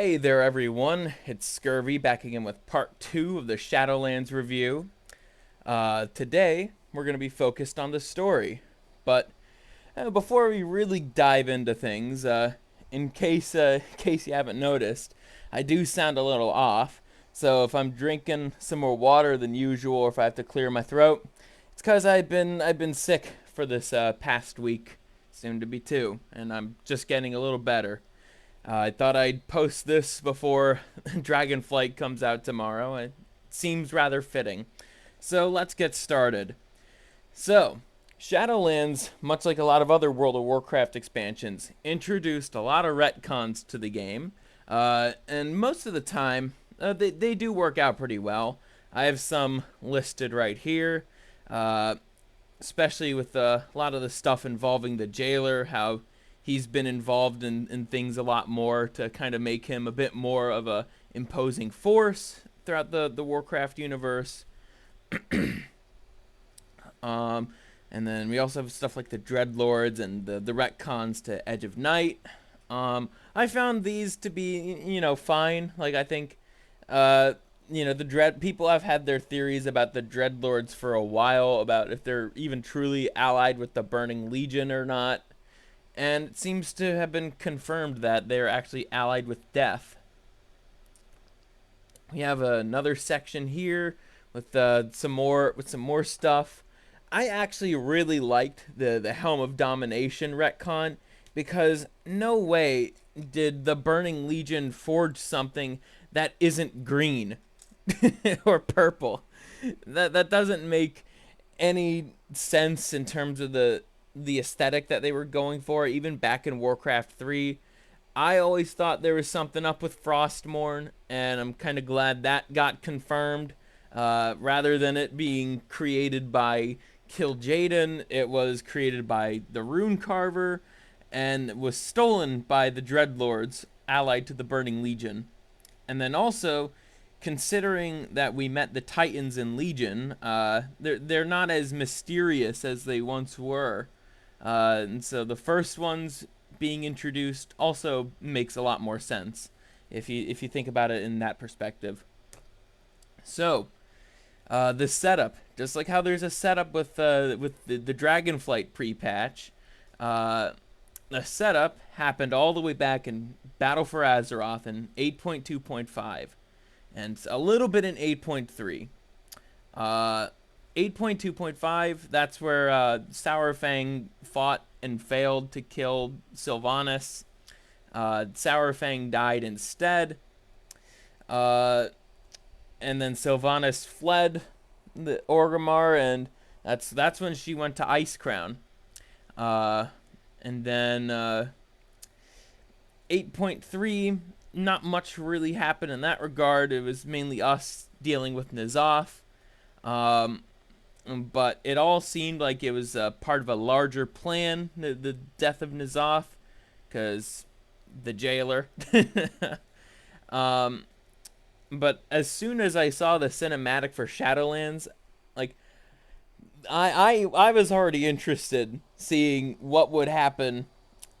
Hey there, everyone. It's Scurvy back again with part 2 of the Shadowlands review. Today, we're going to be focused on the story. But before we really dive into things, in case you haven't noticed, I do sound a little off. So if I'm drinking some more water than usual, or if I have to clear my throat, it's because I've been sick for this past week, soon to be 2, and I'm just getting a little better. I thought I'd post this before Dragonflight comes out tomorrow. It seems rather fitting. So let's get started. So, Shadowlands, much like a lot of other World of Warcraft expansions, introduced a lot of retcons to the game. And most of the time, they do work out pretty well. I have some listed right here, especially with a lot of the stuff involving the jailer, how he's been involved in things a lot more to kind of make him a bit more of a imposing force throughout the Warcraft universe. And then we also have stuff like the Dreadlords and the retcons to Edge of Night. I found these to be, fine. Like, I think, the Dread people have had their theories about the Dreadlords for a while, about if they're even truly allied with the Burning Legion or not. And it seems to have been confirmed that they're actually allied with death. We have another section here with some more stuff. I actually really liked the Helm of Domination retcon, because no way did the Burning Legion forge something that isn't green or purple. That doesn't make any sense in terms of the aesthetic that they were going for, even back in Warcraft 3. I always thought there was something up with Frostmourne, and I'm kind of glad that got confirmed. Rather than it being created by Kil'jaeden, it was created by the Rune Carver, and was stolen by the Dreadlords, allied to the Burning Legion. And then also, considering that we met the Titans in Legion, they're not as mysterious as they once were. And so the first ones being introduced also makes a lot more sense if you think about it in that perspective. So, the setup, just like how there's a setup with the Dragonflight pre-patch, the setup happened all the way back in Battle for Azeroth in 8.2.5, and a little bit in 8.3. 8.2.5, that's where Sourfang fought and failed to kill Sylvanas. Sourfang died instead. And then Sylvanas fled the Orgrimmar, and that's when she went to Icecrown. And then 8.3, not much really happened in that regard. It was mainly us dealing with N'Zoth. But it all seemed like it was part of a larger plan, the death of N'Zoth, because the jailer. But as soon as I saw the cinematic for Shadowlands, like, I was already interested seeing what would happen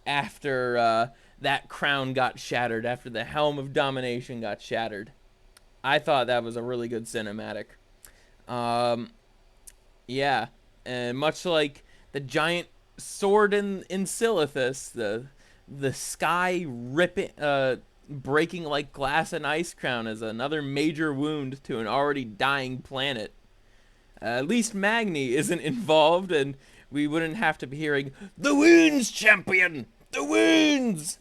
after that crown got shattered, after the Helm of Domination got shattered. I thought that was a really good cinematic. Yeah, and much like the giant sword in Silithus, the sky ripping, breaking like glass and Icecrown is another major wound to an already dying planet. At least Magni isn't involved, and we wouldn't have to be hearing "the wounds, champion, the wounds."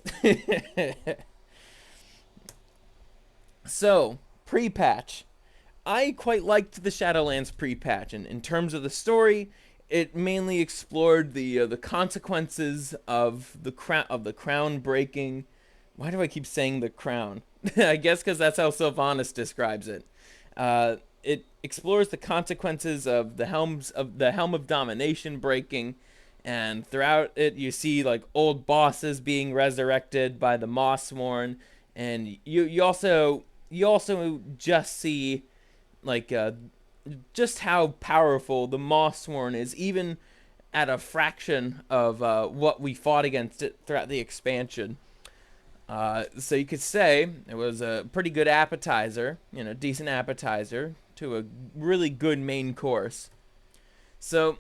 So, pre-patch. I quite liked the Shadowlands pre-patch, and in terms of the story, it mainly explored the consequences of the crown breaking. Why do I keep saying the crown? I guess because that's how Sylvanas describes it. It explores the consequences of the Helm of Domination breaking, and throughout it, you see like old bosses being resurrected by the Mossworn, and you also just see like just how powerful the Mossworn is, even at a fraction of what we fought against it throughout the expansion. So you could say it was a pretty good appetizer, decent appetizer to a really good main course. So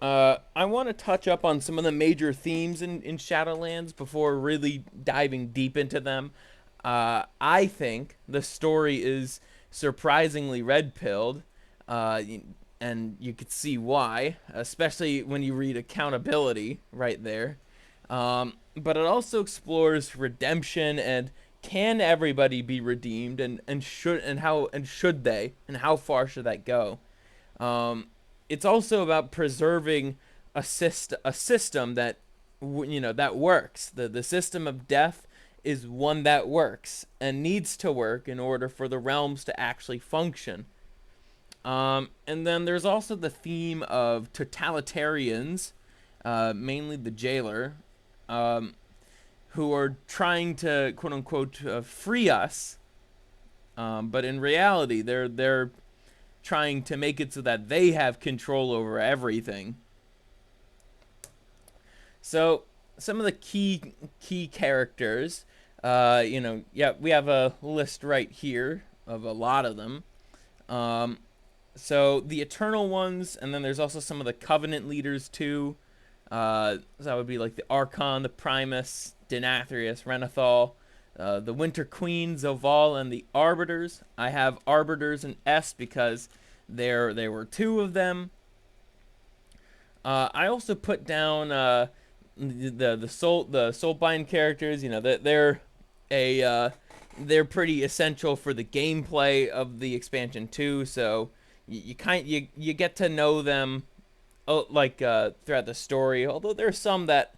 I want to touch up on some of the major themes in Shadowlands before really diving deep into them. I think the story is surprisingly red-pilled, uh, and you could see why, especially when you read accountability right there. But it also explores redemption and can everybody be redeemed, and should they, and how far should that go? It's also about preserving a system that that works. The system of death is one that works and needs to work in order for the realms to actually function. And then there's also the theme of totalitarians, mainly the jailer, um, who are trying to quote unquote free us, but in reality they're trying to make it so that they have control over everything. So some of the key characters, yeah, we have a list right here of a lot of them. Um, so the Eternal Ones, and then there's also some of the Covenant leaders too. So that would be like the Archon, the Primus, Denathrius, Renathal, the Winter Queen, Zoval, and the Arbiters. I have Arbiters in S because there were two of them. I also put down the Soulbind characters. That they're pretty essential for the gameplay of the expansion too. So you get to know them, throughout the story. Although there's some that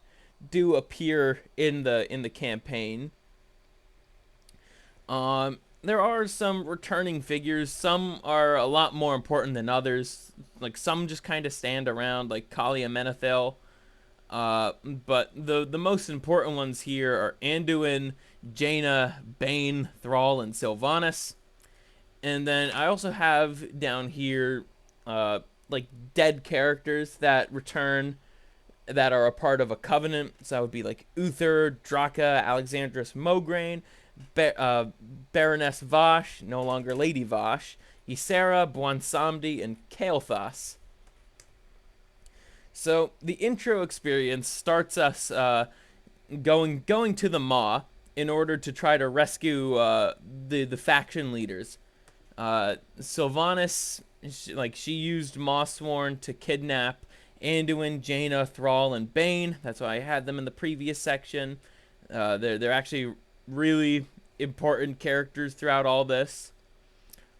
do appear in the campaign. There are some returning figures. Some are a lot more important than others. Like some just kind of stand around, like Kalia Menethil. But the most important ones here are Anduin, Jaina, Bane, Thrall, and Sylvanas. And then I also have down here, like dead characters that return, that are a part of a covenant. So that would be like Uther, Draka, Alexandris Mograine, Baroness Vosh, no longer Lady Vosh, Ysera, Bwansamdi, and Kael'thas. So the intro experience starts us going to the Maw in order to try to rescue the faction leaders. Sylvanas, she used Mawsworn to kidnap Anduin, Jaina, Thrall, and Bane. That's why I had them in the previous section. They're actually really important characters throughout all this.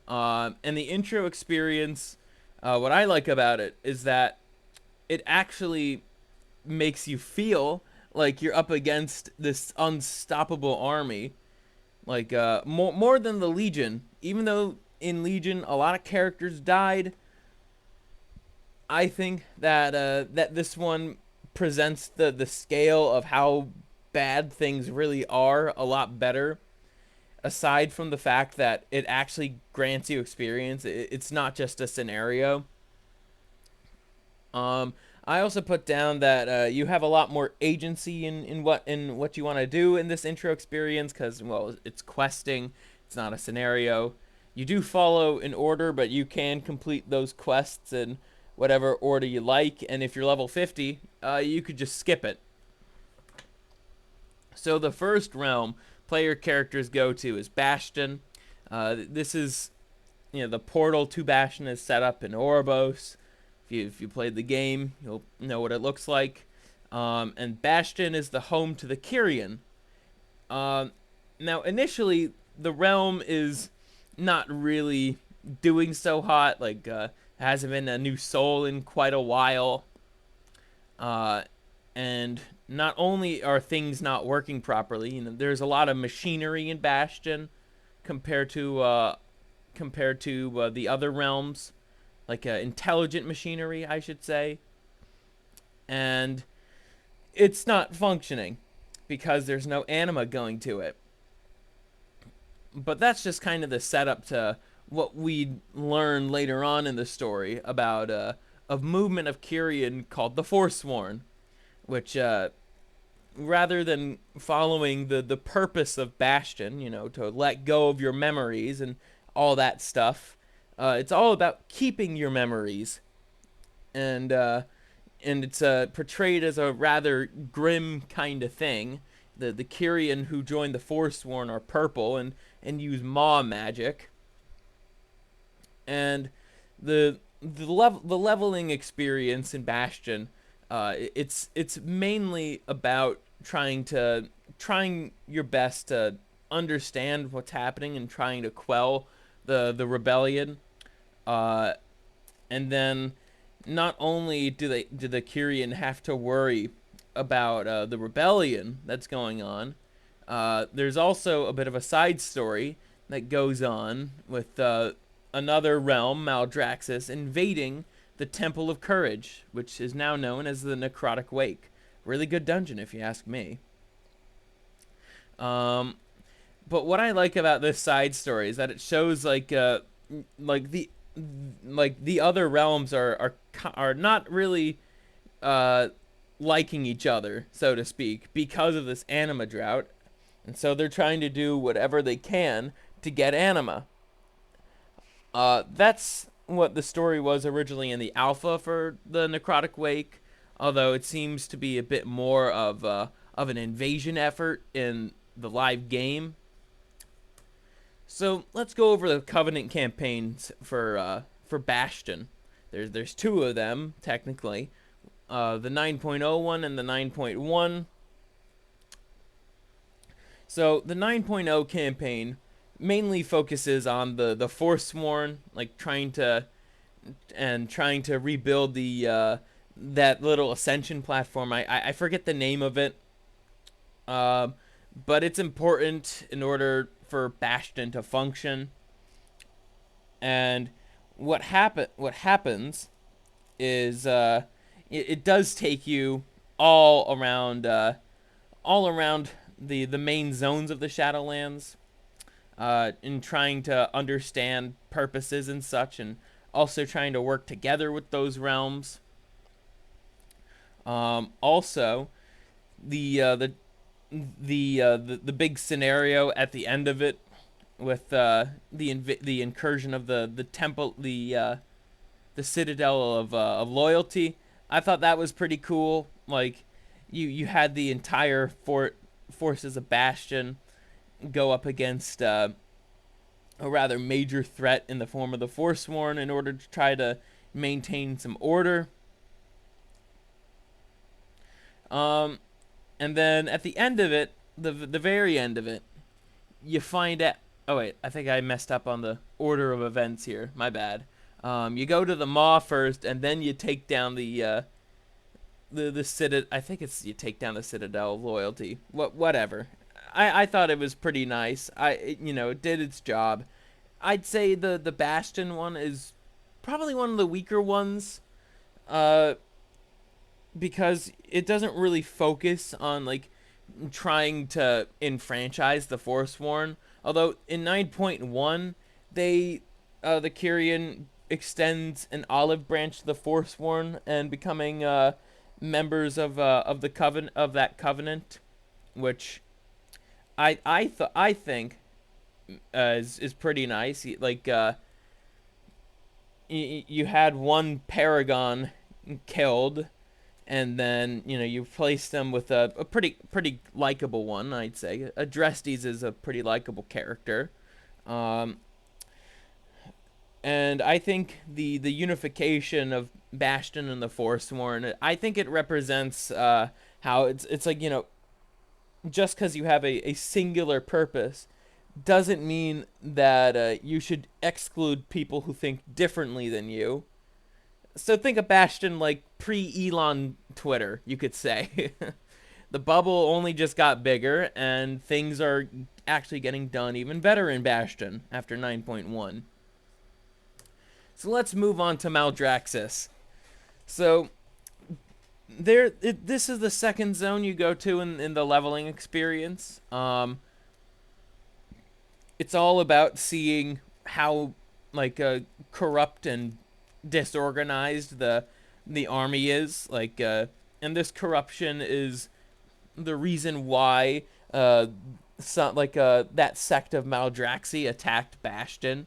And the intro experience, what I like about it is that it actually makes you feel like you're up against this unstoppable army. Like more than the Legion. Even though in Legion a lot of characters died, I think that that this one presents the scale of how bad things really are a lot better. Aside from the fact that it actually grants you experience, it's not just a scenario. I also put down that you have a lot more agency in what you want to do in this intro experience, because, well, it's questing, it's not a scenario. You do follow an order, but you can complete those quests in whatever order you like, and if you're level 50, you could just skip it. So the first realm player characters go to is Bastion. This is, the portal to Bastion is set up in Oribos. If you played the game, you'll know what it looks like. And Bastion is the home to the Kyrian. Now, initially, the realm is not really doing so hot. Like, hasn't been a new soul in quite a while. And not only are things not working properly, there's a lot of machinery in Bastion compared to the other realms, like intelligent machinery, I should say, and it's not functioning because there's no anima going to it. But that's just kind of the setup to what we learn later on in the story about a movement of Kyrian called the Forsworn, which rather than following the purpose of Bastion, to let go of your memories and all that stuff. It's all about keeping your memories, and it's portrayed as a rather grim kind of thing. The Kyrian who joined the Forsworn are purple and use Maw magic, and the leveling experience in Bastion, it's mainly about trying your best to understand what's happening and trying to quell the rebellion. Uh, and then not only do the Kyrian have to worry about the rebellion that's going on, there's also a bit of a side story that goes on with another realm, Maldraxxus, invading the Temple of Courage, which is now known as the Necrotic Wake. Really good dungeon, if you ask me. But what I like about this side story is that it shows like the other realms are not really uh, liking each other, so to speak, because of this anima drought, and so they're trying to do whatever they can to get anima. That's what the story was originally in the alpha for the Necrotic Wake, although it seems to be a bit more of an invasion effort in the live game. So let's go over the Covenant campaigns for Bastion. There's two of them technically, the 9.0 one and the 9.1. So the 9.0 campaign mainly focuses on the Forsworn, like trying to rebuild the that little ascension platform. I forget the name of it, but it's important in order for Bastion to function. And what happens is it does take you all around the main zones of the Shadowlands, in trying to understand purposes and such, and also trying to work together with those realms. Also, the big scenario at the end of it with the incursion of the temple, the citadel of loyalty. I thought that was pretty cool. Like you had the entire forces of Bastion go up against a rather major threat in the form of the Forsworn in order to try to maintain some order. And then at the end of it, the very end of it, you find out. Oh wait, I think I messed up on the order of events here. My bad. You go to the Maw first, and then you take down the citadel. I think it's you take down the Citadel of Loyalty. Whatever. I thought it was pretty nice. It did its job. I'd say the Bastion one is probably one of the weaker ones. Because it doesn't really focus on like trying to enfranchise the Forsworn. Although in 9.1, the Kyrian extends an olive branch to the Forsworn and becoming members of the that covenant, which I think is pretty nice. Like you had one Paragon killed, and then you place them with a pretty likable one, I'd say. Adrestes is a pretty likable character, and I think the unification of Bastion and the Forsworn, I think it represents how it's like just because you have a singular purpose doesn't mean that you should exclude people who think differently than you. So think of Bastion like pre-Elon Twitter, you could say. The bubble only just got bigger, and things are actually getting done even better in Bastion after 9.1. So let's move on to Maldraxxus. So this is the second zone you go to in the leveling experience. It's all about seeing how like corrupt and disorganized the army is, and this corruption is the reason why that sect of Maldraxxi attacked Bastion.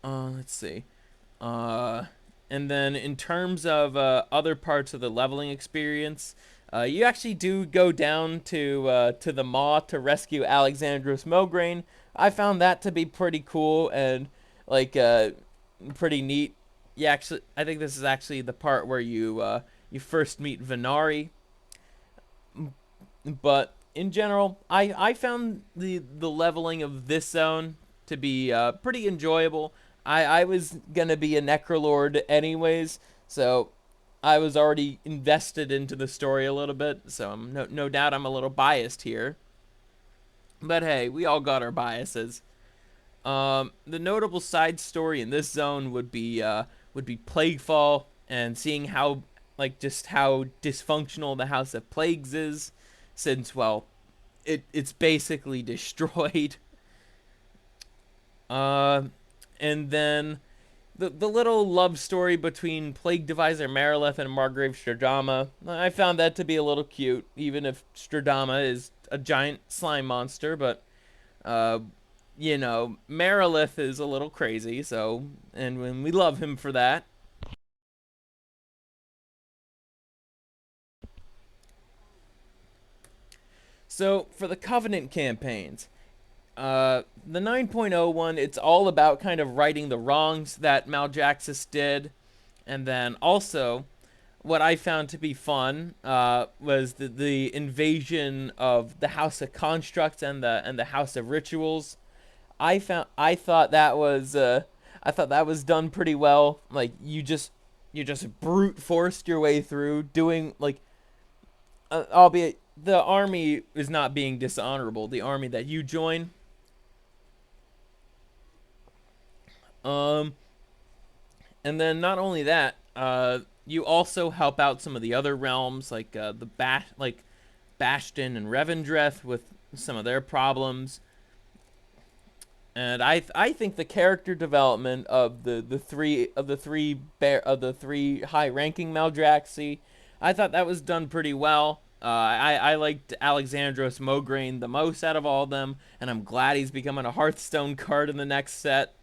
Let's see. Uh, and then in terms of other parts of the leveling experience, you actually do go down to the Maw to rescue Alexandros Mograine. I found that to be pretty cool and like pretty neat. Yeah, actually, I think this is actually the part where you first meet Venari. But in general, I found the leveling of this zone to be pretty enjoyable. I was gonna be a Necrolord anyways, so I was already invested into the story a little bit. So no doubt I'm a little biased here. But hey, we all got our biases. The notable side story in this zone would be Plaguefall and seeing how just how dysfunctional the House of Plagues is, since well, it's basically destroyed. Uh, and then the little love story between Plague Deviser Marileth and Margrave Stradama, I found that to be a little cute, even if Stradama is a giant slime monster. But uh, Marilith is a little crazy, so and when we love him for that. So for the Covenant campaigns, the 9.0 one, it's all about kind of righting the wrongs that Maldraxxus did, and then also what I found to be fun was the invasion of the House of Constructs and the House of Rituals. I thought that was done pretty well. Like you just brute forced your way through doing like albeit the army is not being dishonorable. The army that you join, um, and then not only that, you also help out some of the other realms like Bastion and Revendreth with some of their problems. And I think the character development of the three high ranking Maldraxxi, I thought that was done pretty well. I liked Alexandros Mograine the most out of all of them, and I'm glad he's becoming a Hearthstone card in the next set.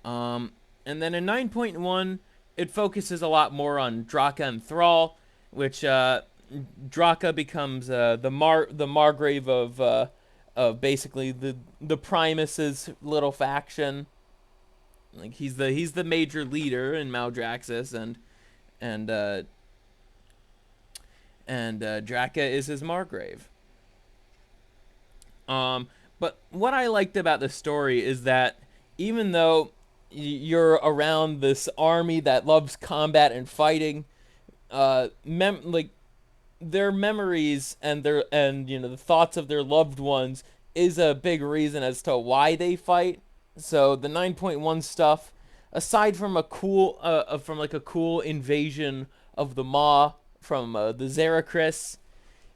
Um, and then in 9.1, it focuses a lot more on Draka and Thrall, which Draka becomes the Margrave of basically the Primus's little faction. Like he's the major leader in Maldraxxus, and uh, Draka is his Margrave. But what I liked about the story is that even though you're around this army that loves combat and fighting, like their memories and the thoughts of their loved ones is a big reason as to why they fight. So the 9.1 stuff, aside from a cool invasion of the Maw from the Zerachris,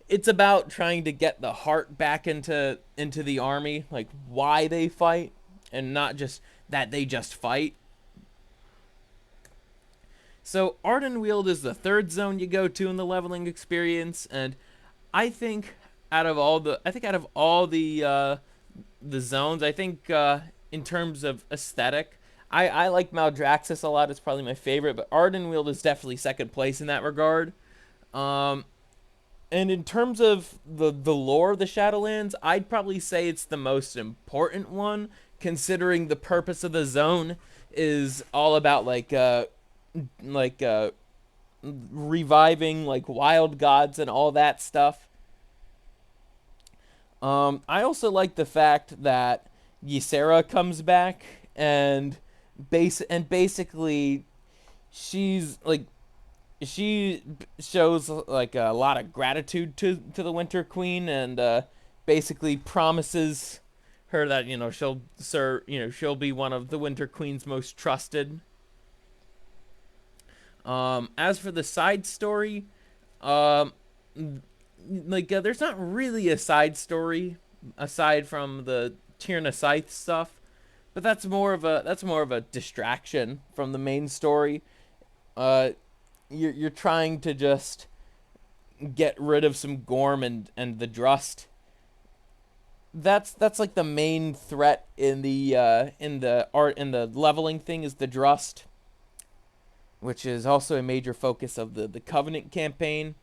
it's about trying to get the heart back into the army, like why they fight, and not just that they just fight. So Ardenweald is the third zone you go to in the leveling experience, and I think out of all the zones, I think in terms of aesthetic, I like Maldraxxus a lot. It's probably my favorite, but Ardenweald is definitely second place in that regard. Um, and in terms of the lore of the Shadowlands, I'd probably say it's the most important one, considering the purpose of the zone is all about like reviving like wild gods and all that stuff. I also like the fact that Ysera comes back and basically she's like she shows like a lot of gratitude to the Winter Queen, and basically promises her that she'll be one of the Winter Queen's most trusted. As for the side story, um, there's not really a side story aside from the Tyrna Scythe stuff, but that's more of a distraction from the main story. Uh, you're trying to just get rid of some Gorm and the Drust. That's like the main threat in the leveling thing is the Drust, which is also a major focus of the Covenant campaign.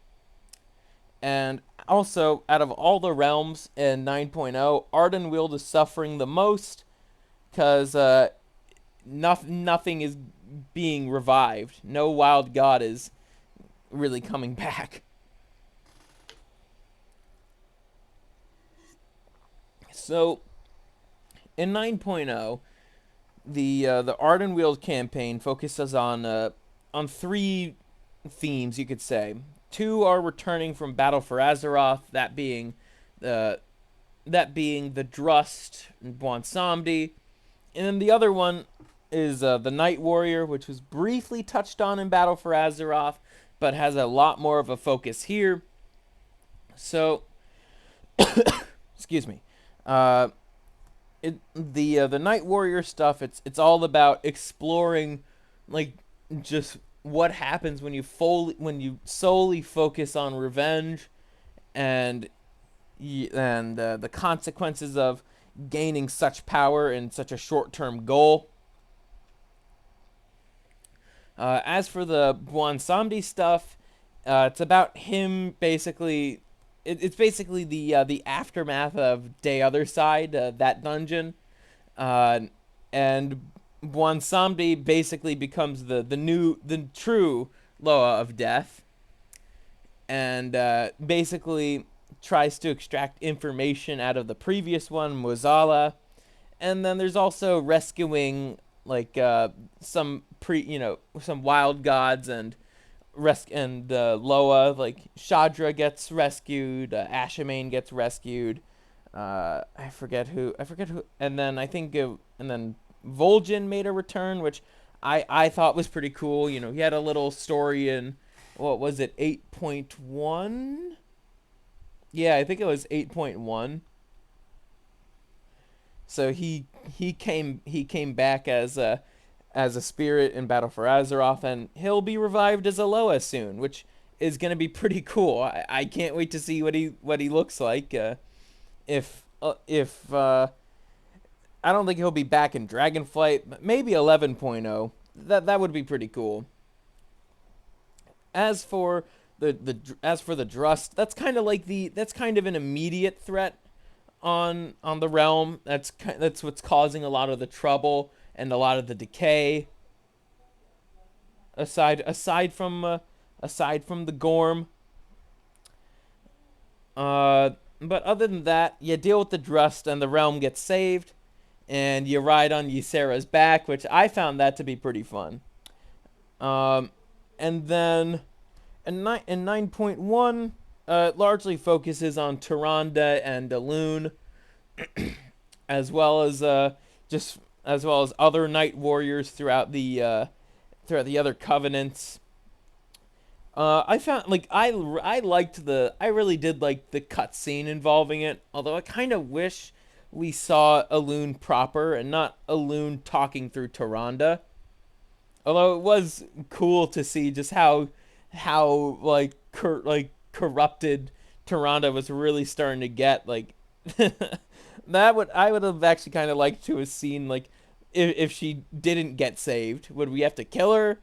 And also, out of all the realms in 9.0, Ardenweald is suffering the most because nothing is being revived. No wild god is really coming back. So, in 9.0, the Ardenweald campaign focuses on three themes, you could say. Two are returning from Battle for Azeroth, the the Drust and Bwansamdi, and then the other one is the Night Warrior, which was briefly touched on in Battle for Azeroth, but has a lot more of a focus here. So, excuse me. Uh, the Night Warrior stuff. It's all about exploring, like, just what happens when you solely focus on revenge, and the consequences of gaining such power in such a short-term goal. As for the Bwansamdi stuff, it's about him basically. It's basically the aftermath of Day Other Side, that dungeon, and Bwansamdi basically becomes the true Loa of Death, and basically tries to extract information out of the previous one, Mozala, and then there's also rescuing like some wild gods and Loa, like Shadra gets rescued, Ashamain gets rescued. I forget who, and then and then Vol'jin made a return, which I thought was pretty cool. He had a little story in, what was it, 8.1? Yeah, I think it was 8.1. So he came back as a spirit in Battle for Azeroth, and he'll be revived as a Loa soon, which is gonna be pretty cool. I can't wait to see what he looks like. If I don't think he'll be back in Dragonflight, but maybe 11.0. That would be pretty cool. As for the Drust, that's kind of an immediate threat on the realm. That's what's causing a lot of the trouble and a lot of the decay. Aside from the Gorm. But other than that, you deal with the Drust and the realm gets saved, and you ride on Ysera's back, which I found that to be pretty fun. And then in 9.1, it largely focuses on Tyrande and Elune, as well as other Night Warriors throughout the other covenants. I found, like, I really did like the cutscene involving it, although I kind of wish we saw Elune proper and not Elune talking through Tyrande. Although it was cool to see just how corrupted Tyrande was really starting to get. Like, I would have actually kind of liked to have seen, like, if she didn't get saved, would we have to kill her?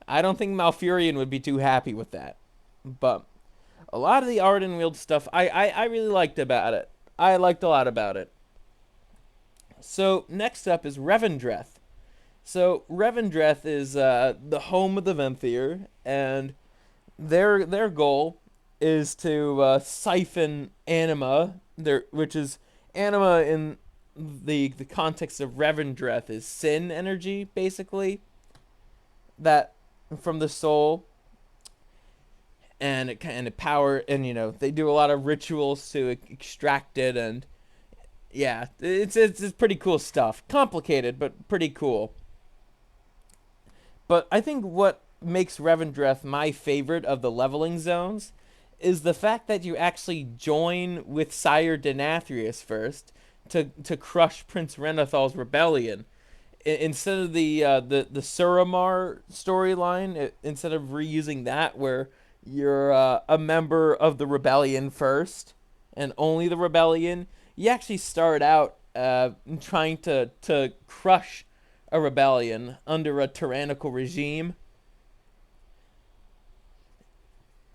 I don't think Malfurion would be too happy with that. But a lot of the Ardenweald stuff I really liked about it. I liked a lot about it. So next up is Revendreth. So Revendreth is the home of the Venthyr, and their goal is to siphon anima, which is anima in the context of Revendreth is sin energy, basically, that from the soul, and it kind of power, and they do a lot of rituals to extract it, and yeah, it's pretty cool stuff. Complicated, but pretty cool. But I think what makes Revendreth my favorite of the leveling zones is the fact that you actually join with Sire Denathrius first to crush Prince Renathal's rebellion. instead of the Suramar storyline, instead of reusing that where you're a member of the rebellion first and only the rebellion, you actually start out trying to crush a rebellion under a tyrannical regime.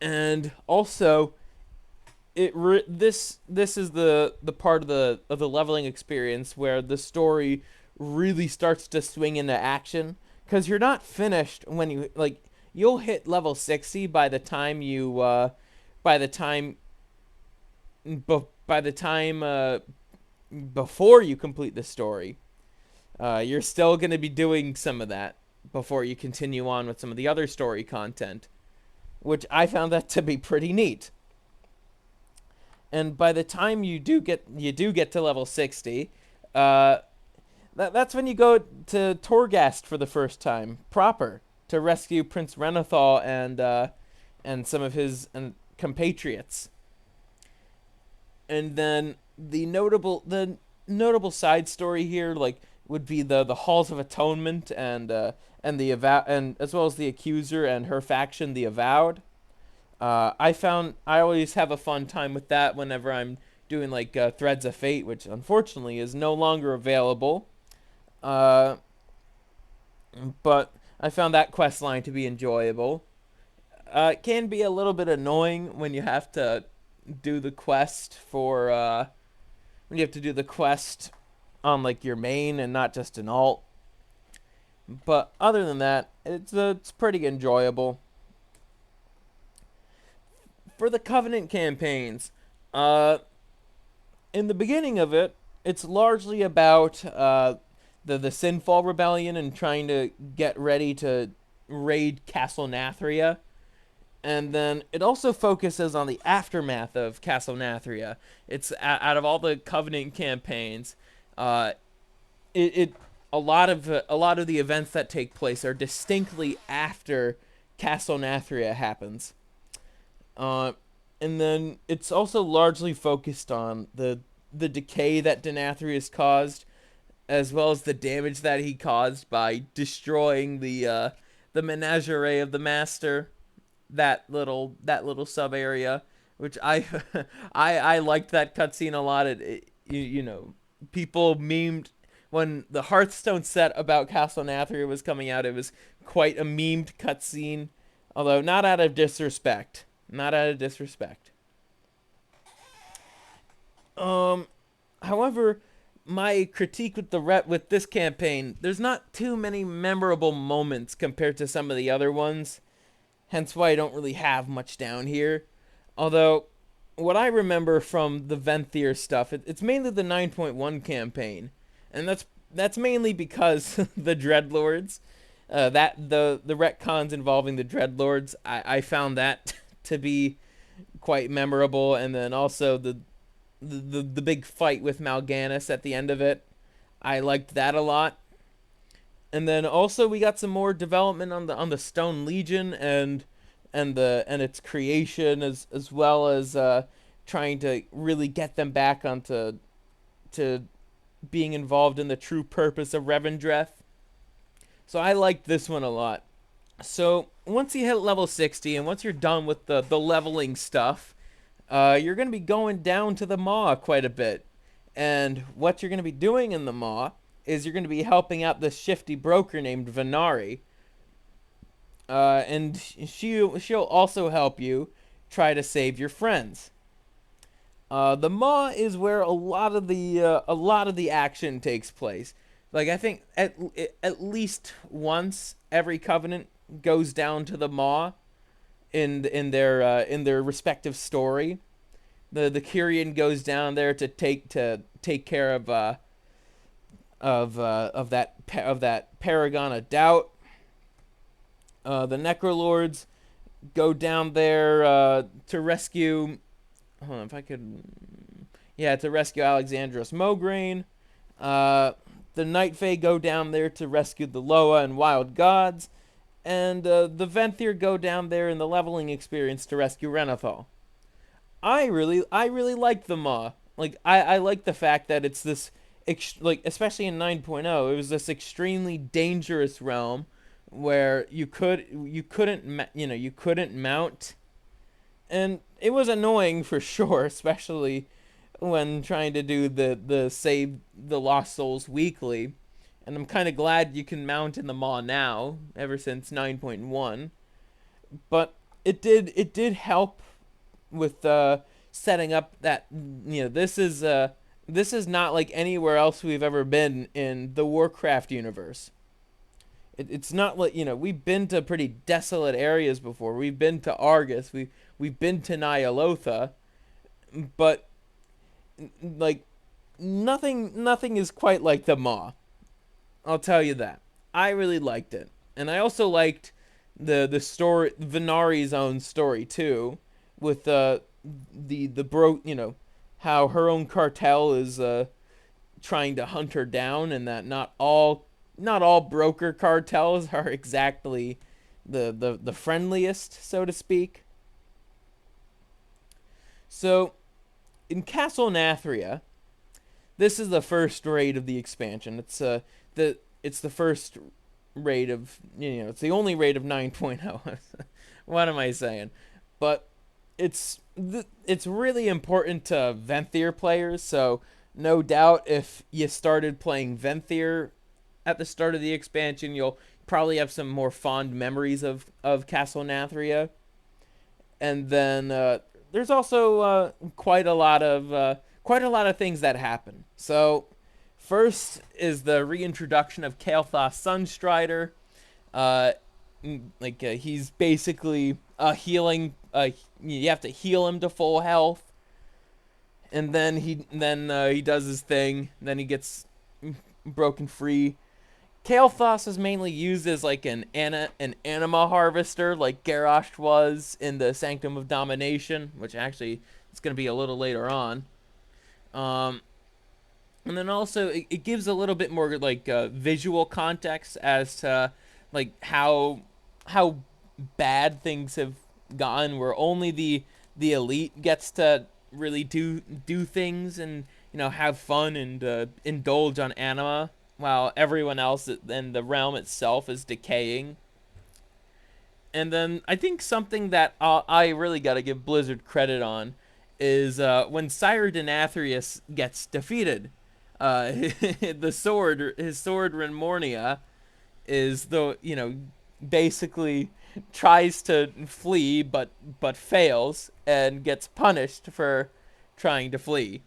And also, this is the part of the leveling experience where the story really starts to swing into action, because you're not finished when you like you'll hit level 60 by the time you by the time by the time before you complete the story. You're still going to be doing some of that before you continue on with some of the other story content, which I found that to be pretty neat. And by the time you do get to level 60, that's when you go to Torghast for the first time proper to rescue Prince Renathal and some of his compatriots. And then the notable side story here like would be the Halls of Atonement and the and as well as the Accuser and her faction, the Avowed. I always have a fun time with that whenever I'm doing like Threads of Fate, which unfortunately is no longer available. Uh, but I found that quest line to be enjoyable. It can be a little bit annoying when you have to do the quest for when you have to do the quest on like your main and not just an alt. But other than that, it's pretty enjoyable. For the Covenant campaigns, uh, in the beginning of it, it's largely about the Sinfall Rebellion and trying to get ready to raid Castle Nathria. And then it also focuses on the aftermath of Castle Nathria. It's out of all the Covenant campaigns, uh, it a lot of the events that take place are distinctly after Castle Nathria happens. Uh, and then it's also largely focused on the decay that Denathrius caused, as well as the damage that he caused by destroying the menagerie of the Master, that little sub area, which I I liked that cutscene a lot. You know, people memed when the Hearthstone set about Castle Nathria was coming out. It was quite a memed cutscene, although not out of disrespect. Not out of disrespect. Um, However, my critique with with this campaign, there's not too many memorable moments compared to some of the other ones. Hence why I don't really have much down here. Although, what I remember from the Venthyr stuff, it's mainly the 9.1 campaign, and that's mainly because the Dreadlords, that the retcons involving the Dreadlords, I found that to be quite memorable, and then also the big fight with Mal'Ganis at the end of it, I liked that a lot. And then also we got some more development on the Stone Legion and its creation, as well as trying to really get them back onto to being involved in the true purpose of Revendreth. So I liked this one a lot. So once you hit level 60 and once you're done with the leveling stuff, you're going to be going down to the Maw quite a bit. And what you're going to be doing in the Maw is you're going to be helping out this shifty broker named Venari. And she'll also help you try to save your friends. The Maw is where a lot of the action takes place. Like I think at least once every Covenant goes down to the Maw in their respective story. The Kyrian goes down there to take care of that Paragon of Doubt. The Necrolords go down there to rescue. Hold on, if I could. Yeah, to rescue Alexandros Mograine. The Night Fae go down there to rescue the Loa and Wild Gods. And the Venthyr go down there in the leveling experience to rescue Renathal. I really like the Maw. Like I like the fact that like especially in 9.0, it was this extremely dangerous realm where you couldn't mount, and it was annoying for sure, especially when trying to do the save the lost souls weekly. And I'm kind of glad you can mount in the maw now, ever since 9.1. But it did help with setting up that this is not like anywhere else we've ever been in the Warcraft universe. It's not like we've been to pretty desolate areas before. We've been to Argus. We've been to Nyalotha, but like nothing is quite like the Maw. I'll tell you that. I really liked it, and I also liked the story, Venari's own story too, with the bro, how her own cartel is trying to hunt her down, and that not all broker cartels are exactly the friendliest, so to speak. So in Castle Nathria, this is the first raid of the expansion. It's the first raid of it's the only raid of 9.0. What am I saying? But it's really important to Venthyr players. So no doubt if you started playing Venthyr at the start of the expansion, you'll probably have some more fond memories of Castle Nathria. And then there's also quite a lot of things that happen. So first is the reintroduction of Kael'thas Sunstrider. He's basically a healing. You have to heal him to full health, and then he does his thing. Then he gets broken free. Kael'thas is mainly used as like an anima harvester, like Garrosh was in the Sanctum of Domination, which actually it's going to be a little later on. And then also it gives a little bit more like visual context as to like how bad things have gotten, where only the elite gets to really do things and have fun and indulge on anima, while everyone else in the realm itself is decaying. And then I think something that I really got to give Blizzard credit on is when Sire Denathrius gets defeated. His sword Renmornia is basically tries to flee but fails and gets punished for trying to flee.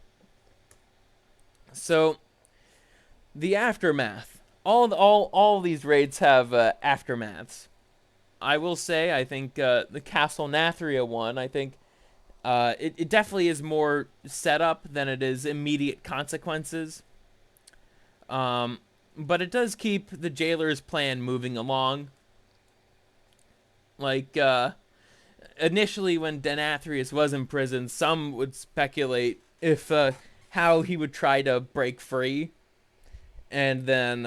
So the aftermath. All these raids have aftermaths. I will say, I think the Castle Nathria one, I think it definitely is more setup than it is immediate consequences. But it does keep the jailer's plan moving along. Like, initially when Denathrius was in prison, some would speculate if how he would try to break free. And then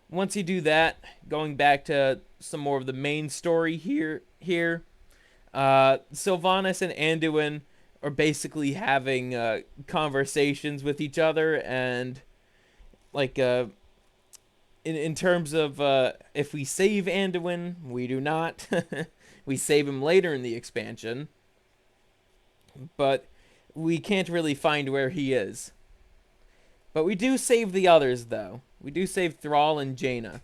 once you do that, going back to some more of the main story here, Sylvanas and Anduin are basically having conversations with each other, and like in terms of if we save Anduin, we do not. We save him later in the expansion, but we can't really find where he is. But we do save the others, though. We do save Thrall and Jaina.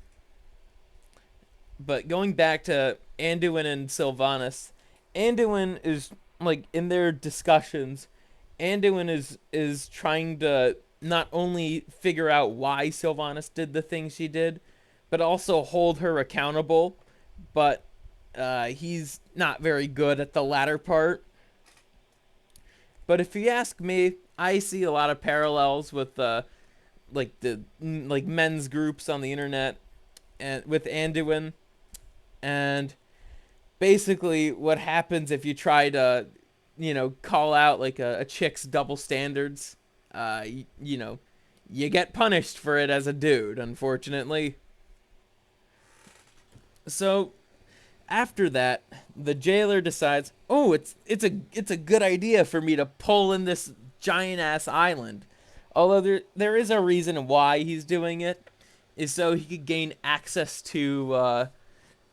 But going back to Anduin and Sylvanas, Anduin is, like, in their discussions, Anduin is trying to not only figure out why Sylvanas did the things she did, but also hold her accountable. But he's not very good at the latter part. But if you ask me, I see a lot of parallels with like men's groups on the internet and with Anduin, and basically what happens if you try to call out like a chick's double standards, you get punished for it as a dude, unfortunately. So after that, the jailer decides, oh, it's a good idea for me to pull in this giant ass island. Although there is a reason why he's doing it, is so he could gain access to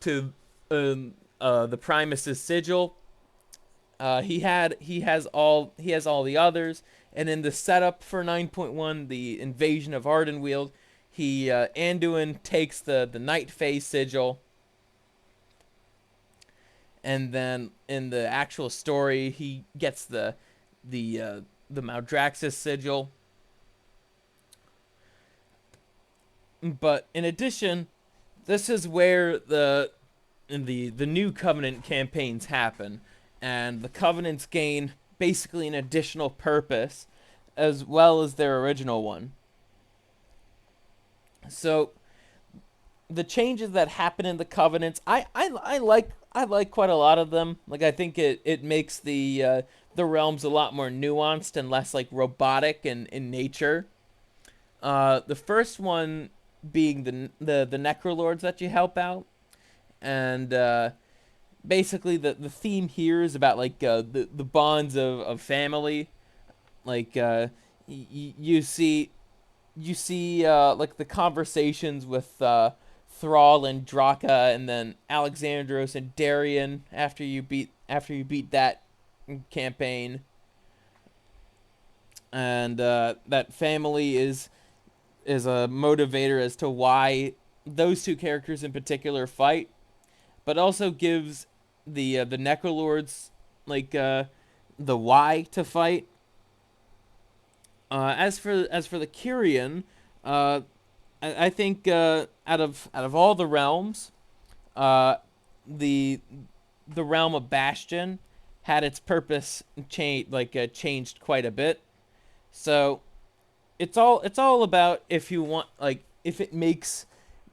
the Primus's sigil. He has all the others, and in the setup for 9.1, the invasion of Ardenweald, Anduin takes the Night Phase sigil, and then in the actual story he gets the Maldraxxus sigil. But in addition, this is where the new Covenant campaigns happen, and the Covenants gain basically an additional purpose, as well as their original one. So the changes that happen in the Covenants, I like quite a lot of them. Like, I think it makes the realms a lot more nuanced and less like robotic in nature. The first one being the Necrolords that you help out, and basically the theme here is about like the bonds of family. Like you see like the conversations with Thrall and Draka, and then Alexandros and Darien after you beat that campaign, and that family is a motivator as to why those two characters in particular fight, but also gives the Necrolords like the why to fight. As for the Kyrian, I think out of all the realms, uh, the the realm of Bastion had its purpose changed quite a bit. So it's all about if you want, like, if it makes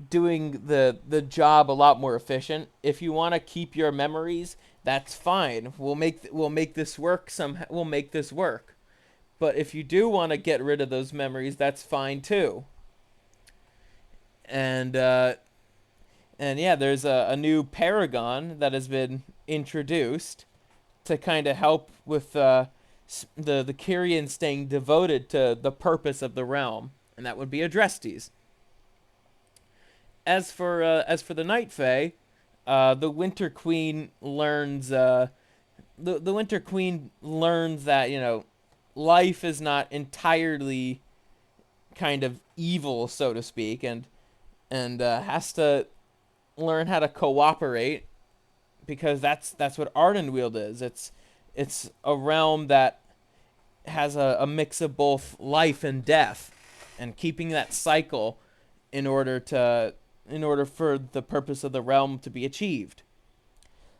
doing the job a lot more efficient. If you want to keep your memories, that's fine. We'll make this work. We'll make this work. But if you do want to get rid of those memories, that's fine too. And yeah, there's a new paragon that has been introduced to kind of help with the Kyrian staying devoted to the purpose of the realm, and that would be Adrestes. As for the Night Fae, the Winter Queen learns the Winter Queen learns that, you know, life is not entirely kind of evil, so to speak, and has to learn how to cooperate, because that's what Ardenweald is. It's a realm that has a mix of both life and death, and keeping that cycle in order for the purpose of the realm to be achieved.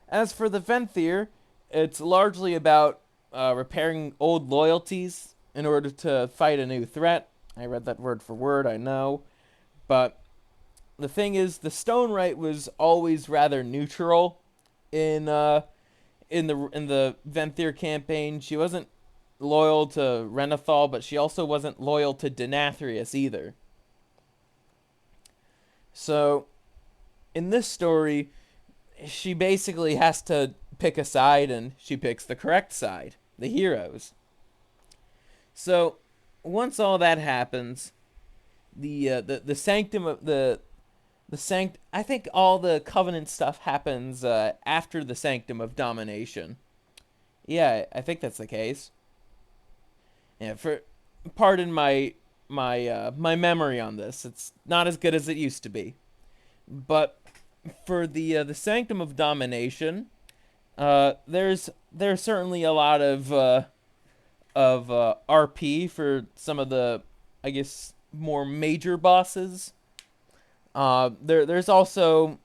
As for the Venthyr, it's largely about repairing old loyalties in order to fight a new threat. I read that word for word, I know, but the thing is, the Stone Rite was always rather neutral in the Venthyr campaign. She wasn't loyal to Renathal, but she also wasn't loyal to Denathrius either. So in this story, she basically has to pick a side, and she picks the correct side, the heroes. So once all that happens, the sanctum of I think all the Covenant stuff happens after the Sanctum of Domination. Yeah, I think that's the case. Yeah, pardon my memory on this. It's not as good as it used to be. But for the Sanctum of Domination, there's certainly a lot of RP for some of the, I guess, more major bosses. There's also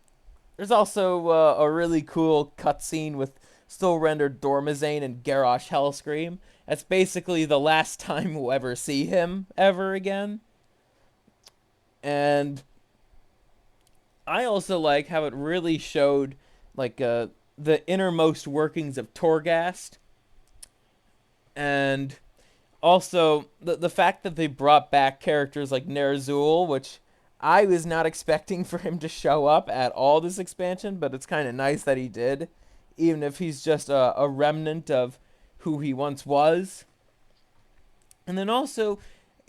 a really cool cutscene with still rendered Dormazane and Garrosh Hellscream. That's basically the last time we'll ever see him ever again. And I also like how it really showed like the innermost workings of Torghast, and also the fact that they brought back characters like Ner'zhul, which I was not expecting for him to show up at all this expansion, but it's kind of nice that he did, even if he's just a remnant of who he once was. And then also,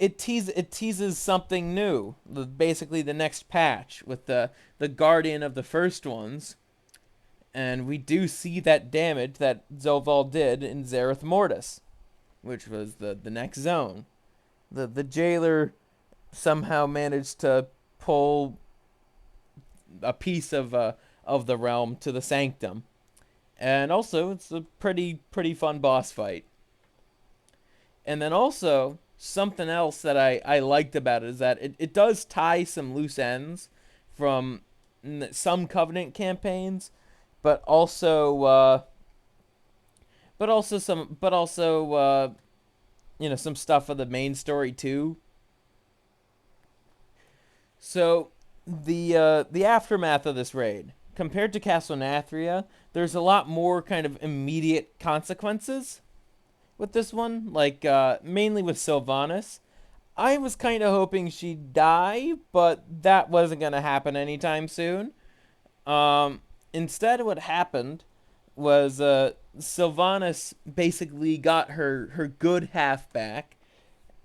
it teases something new, basically the next patch with the guardian of the first ones, and we do see that damage that Zoval did in Zereth Mortis, which was the next zone. The jailer somehow managed to pull a piece of the realm to the sanctum, and also it's a pretty fun boss fight. And then also something else that I liked about it is that it does tie some loose ends from some Covenant campaigns, but also some stuff of the main story too. So the aftermath of this raid, compared to Castle Nathria, there's a lot more kind of immediate consequences with this one, like mainly with Sylvanas. I was kind of hoping she'd die, but that wasn't going to happen anytime soon. Instead, what happened was Sylvanas basically got her good half back,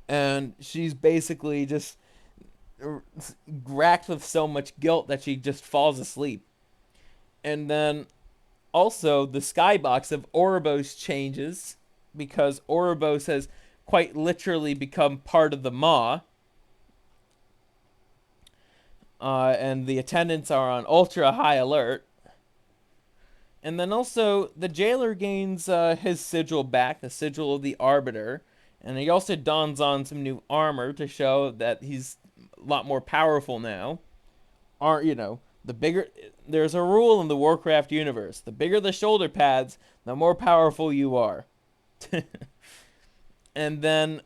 and she's basically just racked with so much guilt that she just falls asleep. And then also the skybox of Ouroboros changes because Ouroboros has quite literally become part of the Maw. And the attendants are on ultra high alert. And then also the jailer gains his sigil back, the sigil of the Arbiter. And he also dons on some new armor to show that he's a lot more powerful now. The bigger, there's a rule in the Warcraft universe: the bigger the shoulder pads, the more powerful you are. And then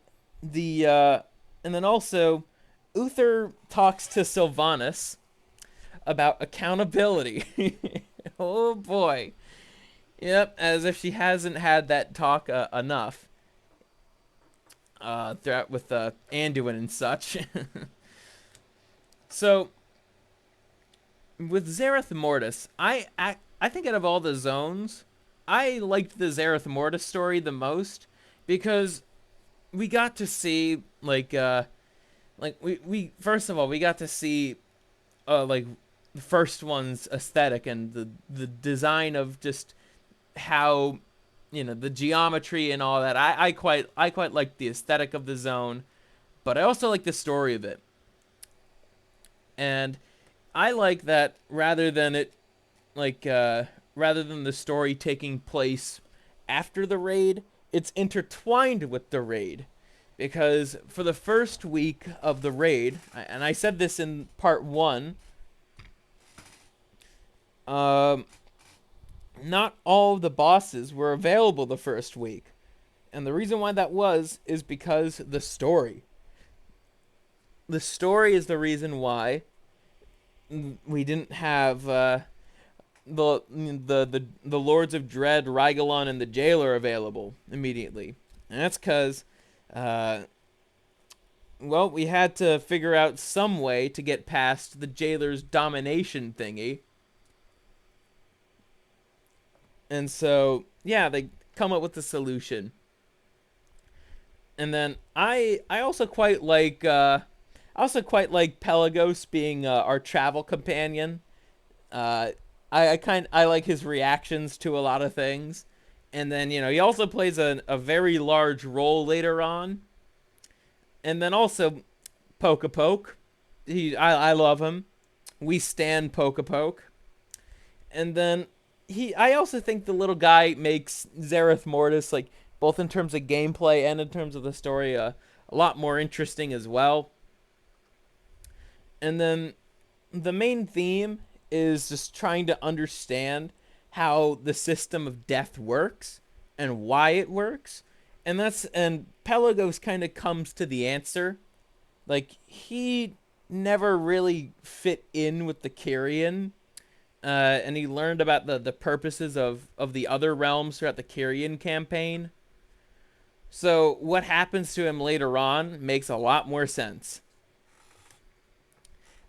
also Uther talks to Sylvanas about accountability. Oh boy. Yep, as if she hasn't had that talk enough. Throughout with Anduin and such. So with Zereth Mortis, I think out of all the zones, I liked the Zereth Mortis story the most because we got to see we first of all we got to see the first one's aesthetic and the design of just how the geometry and all that. I quite like the aesthetic of the zone, but I also like the story of it. And I like that rather than the story taking place after the raid, it's intertwined with the raid. Because for the first week of the raid, and I said this in part 1, not all of the bosses were available the first week. And the reason why that is because the story. The story is the reason why we didn't have the Lords of Dread, Rygalon, and the Jailer available immediately. And that's because, we had to figure out some way to get past the Jailer's domination thingy. And so, yeah, they come up with a solution. And then I also quite like Pelagos being our travel companion. I like his reactions to a lot of things. And then, he also plays a very large role later on. And then also Pokepoke. I love him. We stan Pokepoke. And then I also think the little guy makes Zereth Mortis, both in terms of gameplay and in terms of the story, a lot more interesting as well. And then the main theme is just trying to understand how the system of death works and why it works. And Pelagos kind of comes to the answer. He never really fit in with the Kyrian. And he learned about the purposes of the other realms throughout the Kyrian campaign. So what happens to him later on makes a lot more sense.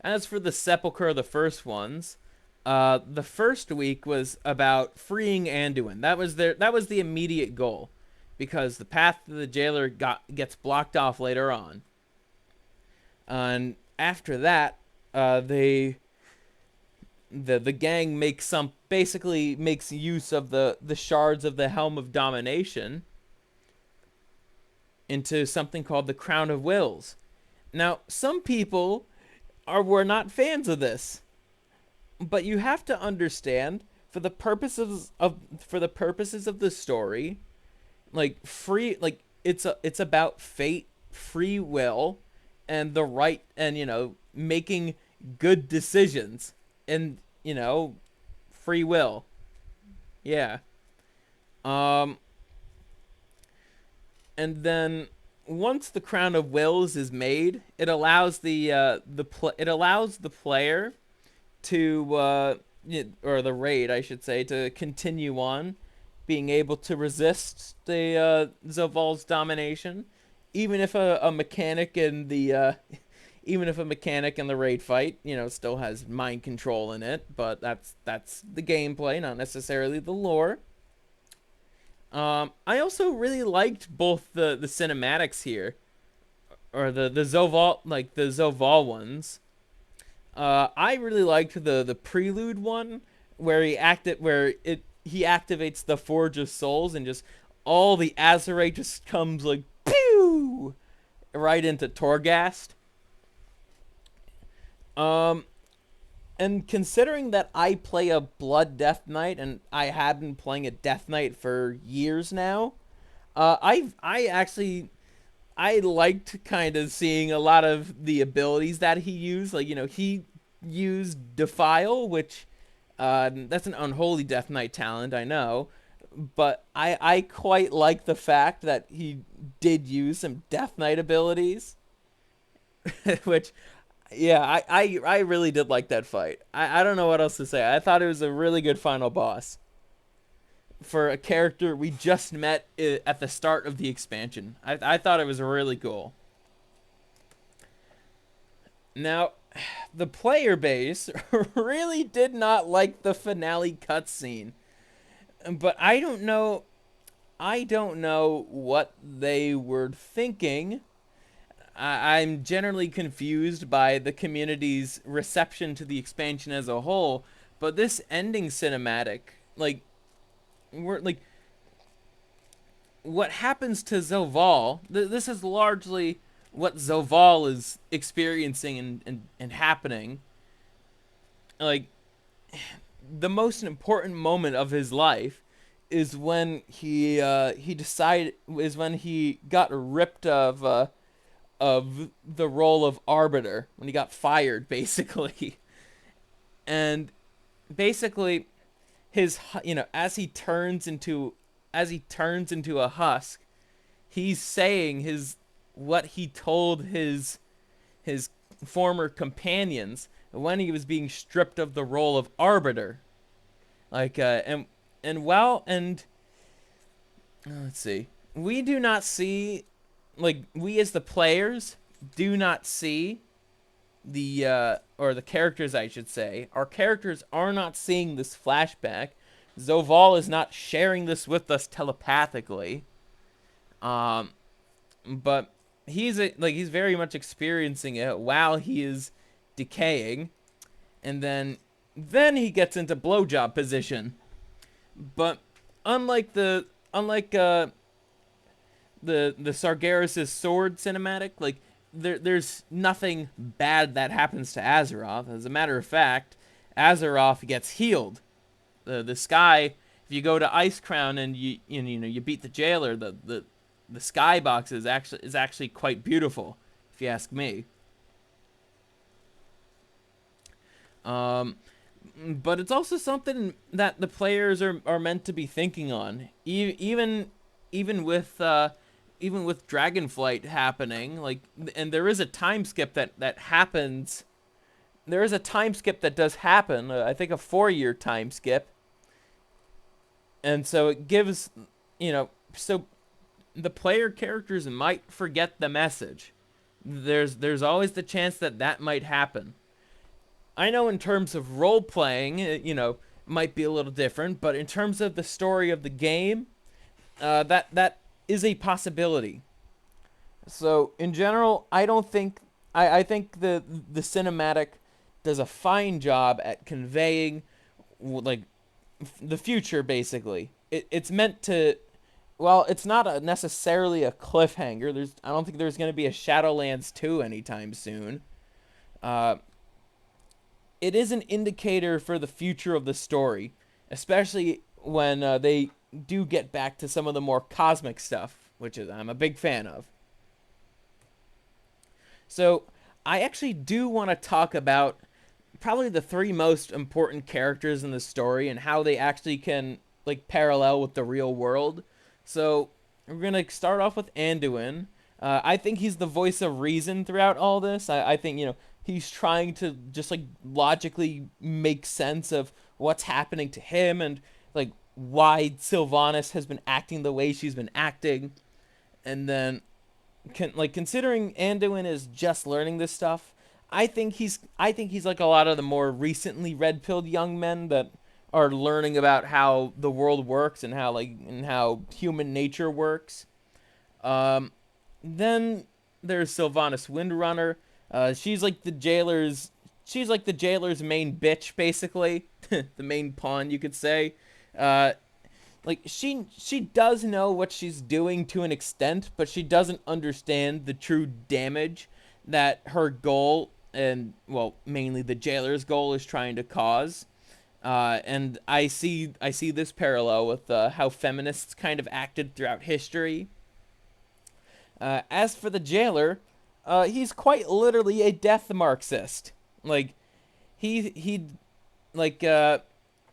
As for the Sepulchre of the First Ones, the first week was about freeing Anduin. That was the immediate goal, because the path to the Jailer gets blocked off later on. And after that, they the gang basically makes use of the shards of the Helm of Domination into something called the Crown of Wills. Now, some people were not fans of this, but you have to understand, for the purposes of the story, it's about fate, free will, and the right, and making good decisions, and free will. Yeah. Um and then once the Crown of Wills is made, it allows the player to or the raid, I should say, to continue on being able to resist the Zoval's domination, even if a mechanic in the even if a mechanic in the raid fight, still has mind control in it, but that's the gameplay, not necessarily the lore. I also really liked both the cinematics here, or the Zoval, like the Zoval ones. I really liked the prelude one where he activates the Forge of Souls, and just all the Azerite just comes like pew right into Torghast. Um, and considering that I play a Blood Death Knight, and I have been playing a Death Knight for years now, I liked kind of seeing a lot of the abilities that he used. Like, he used Defile, which that's an unholy Death Knight talent, I know. But I quite like the fact that he did use some Death Knight abilities, which, yeah, I really did like that fight. I don't know what else to say. I thought it was a really good final boss for a character we just met at the start of the expansion. I thought it was really cool. Now, the player base really did not like the finale cutscene, but I don't know. I don't know what they were thinking. I'm generally confused by the community's reception to the expansion as a whole, but this ending cinematic, we're like, what happens to Zoval, this is largely what Zoval is experiencing and happening. Like, the most important moment of his life is when he got ripped of the role of arbiter, when he got fired, basically. And basically, as he turns into a husk, he's saying what he told his former companions when he was being stripped of the role of arbiter. Like, and let's see, we do not see, like, we as the players do not see or the characters, I should say, our characters are not seeing this flashback. Zoval is not sharing this with us telepathically. But he's very much experiencing it while he is decaying, and then he gets into blowjob position. But unlike the Sargeras' sword cinematic, like, there's nothing bad that happens to Azeroth. As a matter of fact, Azeroth gets healed. The sky, if you go to Icecrown and you beat the jailer, the skybox is actually quite beautiful, if you ask me. But it's also something that the players are meant to be thinking on, even with Dragonflight happening, like, and there is a time skip that happens. There is a time skip that does happen. I think a 4-year time skip, and so it gives, so the player characters might forget the message. There's always the chance that might happen. I know in terms of role playing, might be a little different, but in terms of the story of the game, that is a possibility. So in general, I don't think I think the cinematic does a fine job at conveying like the future. Basically, it's meant to. Well, it's not necessarily a cliffhanger. I don't think there's going to be a Shadowlands 2 anytime soon. Uh, it is an indicator for the future of the story, especially when they do get back to some of the more cosmic stuff, which is I'm a big fan of. So I actually do want to talk about probably the three most important characters in the story and how they actually can like parallel with the real world. So we're gonna start off with Anduin. I think he's the voice of reason throughout all this. I think he's trying to just like logically make sense of what's happening to him and like why Sylvanas has been acting the way she's been acting, and then considering Anduin is just learning this stuff, I think he's like a lot of the more recently red pilled young men that are learning about how the world works and how human nature works. Um, then there's Sylvanas Windrunner. She's like the jailer's main bitch, basically, the main pawn, you could say. Uh, she does know what she's doing to an extent, but she doesn't understand the true damage that her goal and well, mainly the jailer's goal is trying to cause. And I see this parallel with how feminists kind of acted throughout history. As for the jailer, he's quite literally a death Marxist. Like he like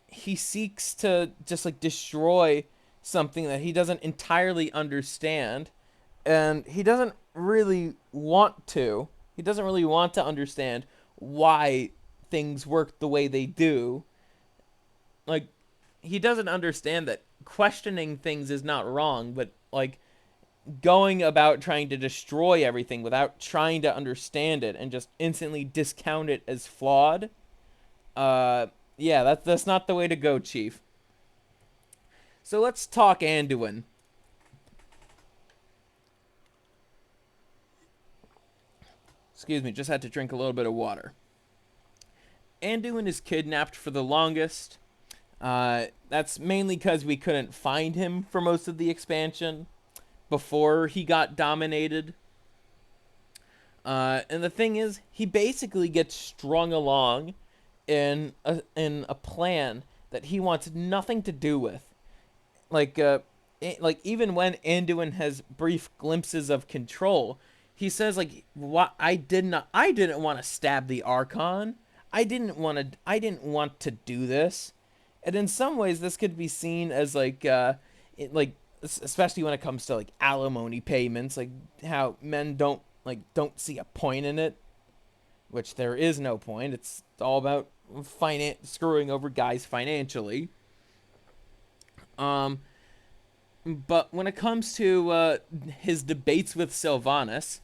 he seeks to just like destroy something that he doesn't entirely understand, and he doesn't really want to. He doesn't really want to understand why things work the way they do. Like he doesn't understand that questioning things is not wrong, but like going about trying to destroy everything without trying to understand it and just instantly discount it as flawed. Uh, yeah, that's not the way to go, Chief. So let's talk Anduin. Excuse me, just had to drink a little bit of water. Anduin is kidnapped for the longest. That's mainly because we couldn't find him for most of the expansion before he got dominated. And the thing is, he basically gets strung along in a plan that he wants nothing to do with. Like even when Anduin has brief glimpses of control, he says like, "What I didn't want to stab the Archon. I didn't want to do this." And in some ways, this could be seen as especially when it comes to like alimony payments, like how men don't see a point in it, which there is no point. It's all about screwing over guys financially. Um, but when it comes to his debates with Sylvanas,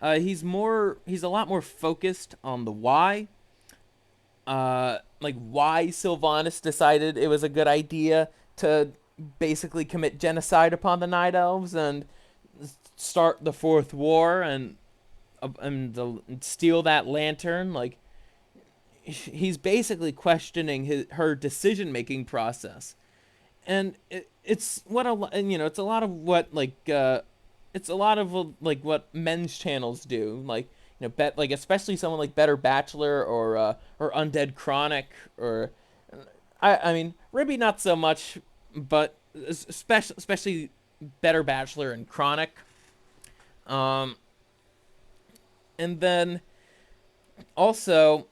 he's a lot more focused on the why. Like why Sylvanas decided it was a good idea to basically commit genocide upon the Night Elves and start the Fourth War and steal that lantern. Like he's basically questioning her decision making process, and it's what it's a lot of what it's a lot of like what men's channels do, like especially someone like Better Bachelor or Undead Chronic or I mean Ribby not so much, but especially Better Bachelor and Chronic. Um, and then also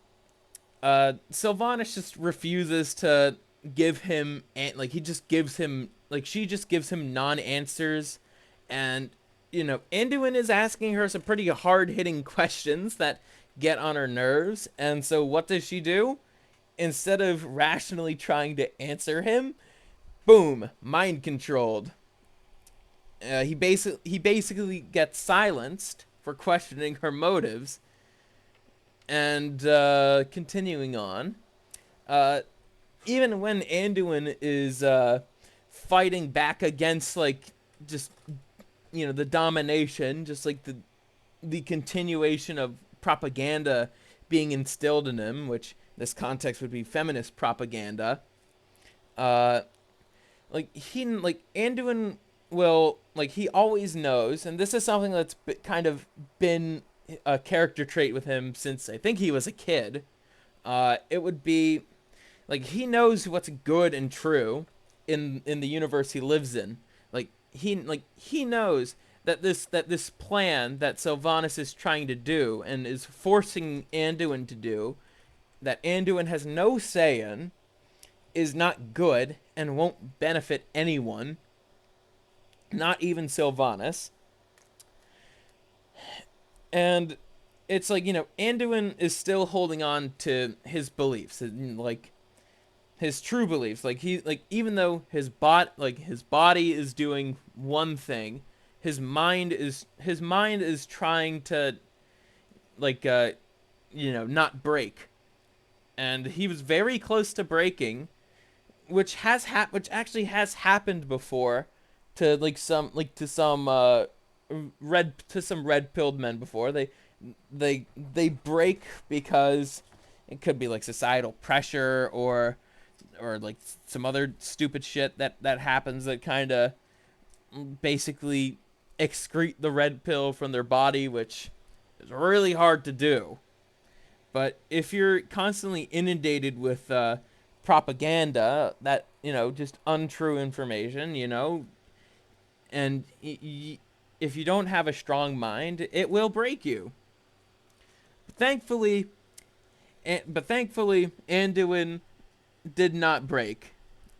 Sylvanas just refuses to give him he just gives him she just gives him non-answers, and Anduin is asking her some pretty hard-hitting questions that get on her nerves, and so what does she do? Instead of rationally trying to answer him, boom, mind controlled. He basically gets silenced for questioning her motives, and continuing on. Uh, Even when Anduin is fighting back against just the domination, just like the continuation of propaganda being instilled in him, which this context would be feminist propaganda. Uh, like Anduin will, like, he always knows, and this is something that's kind of been a character trait with him since I think he was a kid. It would be like he knows what's good and true in the universe he lives in. He knows that this plan that Sylvanas is trying to do and is forcing Anduin to do, that Anduin has no say in, is not good and won't benefit anyone, not even Sylvanas. And it's like, Anduin is still holding on to his beliefs, like his true beliefs. Even though his body is doing one thing, his mind is trying to, not break. And he was very close to breaking, which actually has happened before to some red pilled men before. They break because it could be like societal pressure or like some other stupid shit that happens that kind of basically excrete the red pill from their body, which is really hard to do. But if you're constantly inundated with propaganda, that, just untrue information, and if you don't have a strong mind, it will break you. Thankfully, Anduin did not break.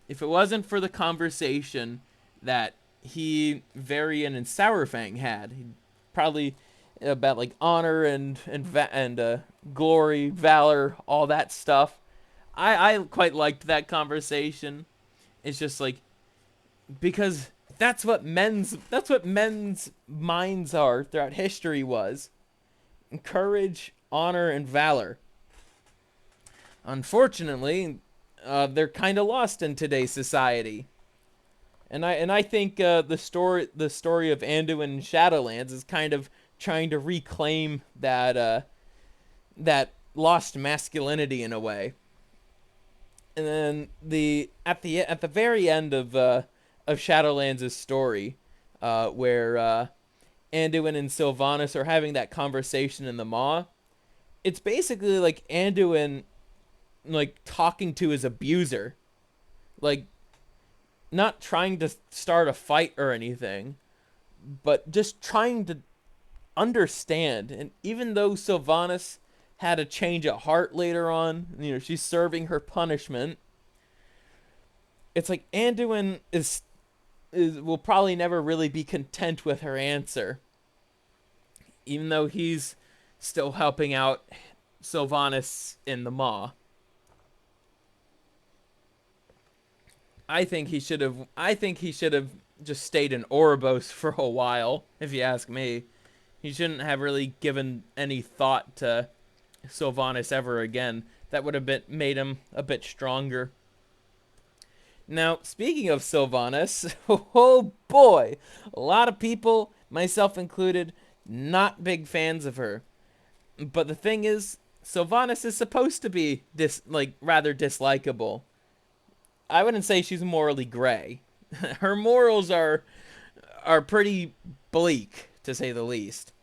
If it wasn't for the conversation that Varian and Sourfang had, he'd probably, about like honor and glory, valor, all that stuff. I quite liked that conversation. It's just like, because that's what men's minds are throughout history was courage, honor, and valor. Unfortunately, they're kind of lost in today's society. And I think the story of Anduin and Shadowlands is kind of trying to reclaim that lost masculinity in a way. And then at the very end of Shadowlands' story, where Anduin and Sylvanas are having that conversation in the Maw, it's basically like Anduin like talking to his abuser, like not trying to start a fight or anything, but just trying to understand. And even though Sylvanas had a change of heart later on, she's serving her punishment, it's like Anduin will probably never really be content with her answer, even though he's still helping out Sylvanas in the Maw. I think he should have just stayed in Ouroboros for a while, if you ask me. He shouldn't have really given any thought to Sylvanas ever again. That would have made him a bit stronger. Now, speaking of Sylvanas, oh boy, a lot of people, myself included, not big fans of her. But the thing is, Sylvanas is supposed to be rather dislikable. I wouldn't say she's morally gray. Her morals are pretty bleak, to say the least.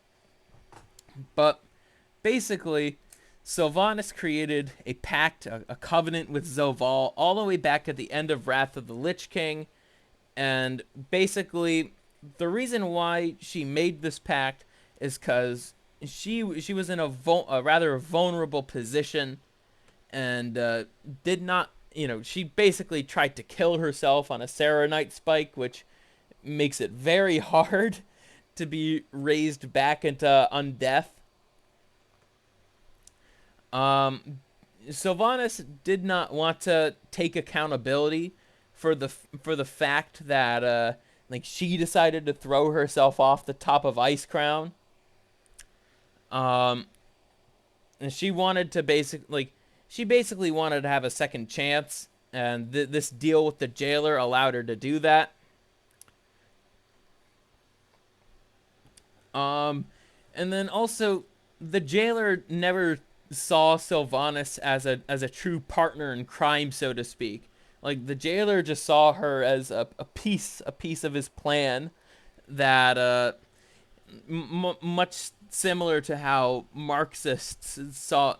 But basically, Sylvanas created a pact, a covenant with Zovaal, all the way back at the end of Wrath of the Lich King. And basically, the reason why she made this pact is because she was in a rather vulnerable position, and did not, she basically tried to kill herself on a Serenite spike, which makes it very hard to be raised back into undeath. Sylvanas did not want to take accountability for the fact that she decided to throw herself off the top of Icecrown. And she wanted to basically wanted to have a second chance, and this deal with the jailer allowed her to do that. And then also the jailer never saw Sylvanas as a true partner in crime, so to speak. Like the jailer just saw her as a piece of his plan that much similar to how Marxists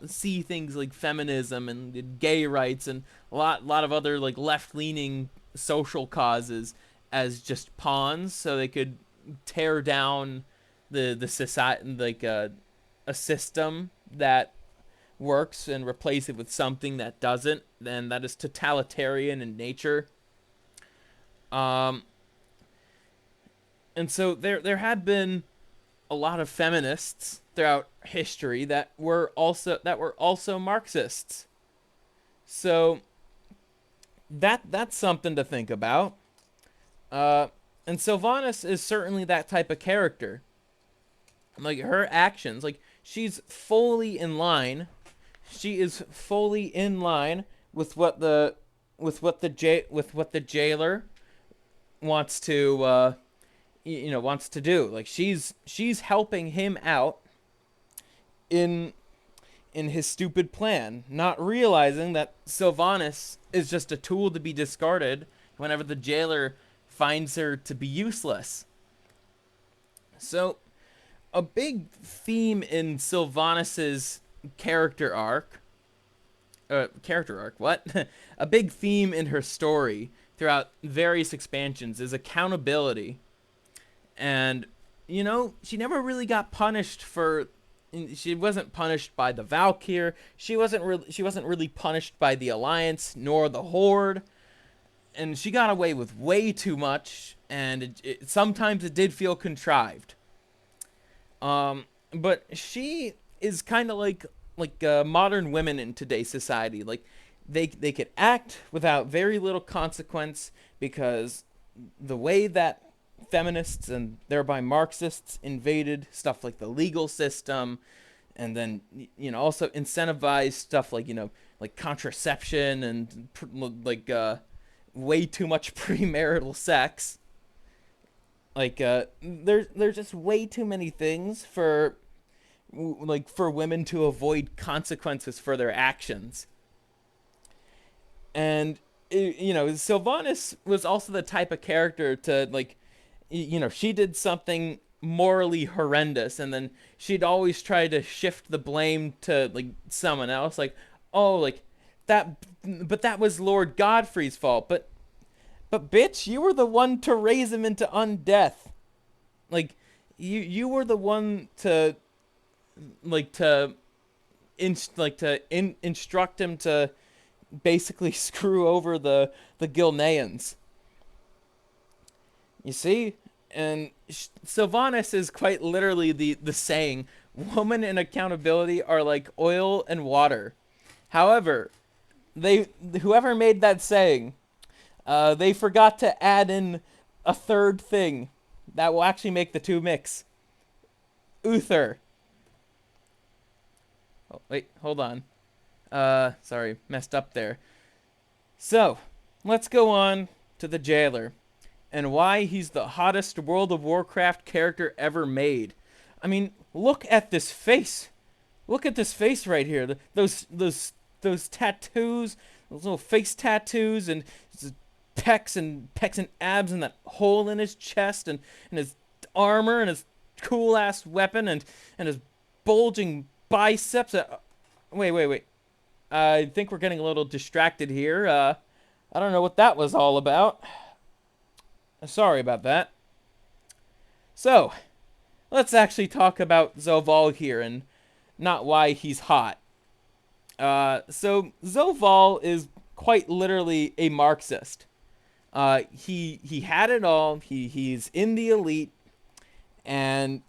see things like feminism and gay rights and lot of other like left leaning social causes as just pawns, so they could tear down the society, like a system that works, and replace it with something that doesn't, and that is totalitarian in nature. Um, and so there had been a lot of feminists throughout history that were also Marxists. So that's something to think about. Uh, and Sylvanas is certainly that type of character. Like her actions, like she's fully in line. She is fully in line with what the jailer wants to wants to do. Like she's helping him out in his stupid plan, not realizing that Sylvanas is just a tool to be discarded whenever the jailer finds her to be useless. So, a big theme in Sylvanas's character arc, what? A big theme in her story throughout various expansions is accountability. And, she never really got punished for. She wasn't punished by the Valkyr. She wasn't really punished by the Alliance nor the Horde, and she got away with way too much. And sometimes it did feel contrived. But she is kind of like modern women in today's society. Like they could act without very little consequence, because the way that feminists and thereby Marxists invaded stuff like the legal system, and then also incentivized stuff like like contraception and like way too much premarital sex. Like there's just way too many things for women to avoid consequences for their actions. And Sylvanas was also the type of character to she did something morally horrendous, and then she'd always try to shift the blame to like someone else, like, oh, like that, but that was Lord Godfrey's fault. But bitch, you were the one to raise him into undeath. Like you were the one to instruct him to basically screw over the Gilneans. You see? And Sylvanas is quite literally the saying, woman and accountability are like oil and water. However, whoever made that saying, they forgot to add in a third thing that will actually make the two mix. Uther. Oh, wait, hold on. Sorry, messed up there. So, let's go on to the jailer, and why he's the hottest World of Warcraft character ever made. I mean, look at this face. Look at this face right here. Those tattoos, those little face tattoos, and his pecs and abs, and that hole in his chest, and his armor, and his cool ass weapon, and his bulging biceps. Wait. I think we're getting a little distracted here. I don't know what that was all about. Sorry about that. So, let's actually talk about Zovaal here, and not why he's hot. So Zovaal is quite literally a Marxist. He had it all. He's in the elite, and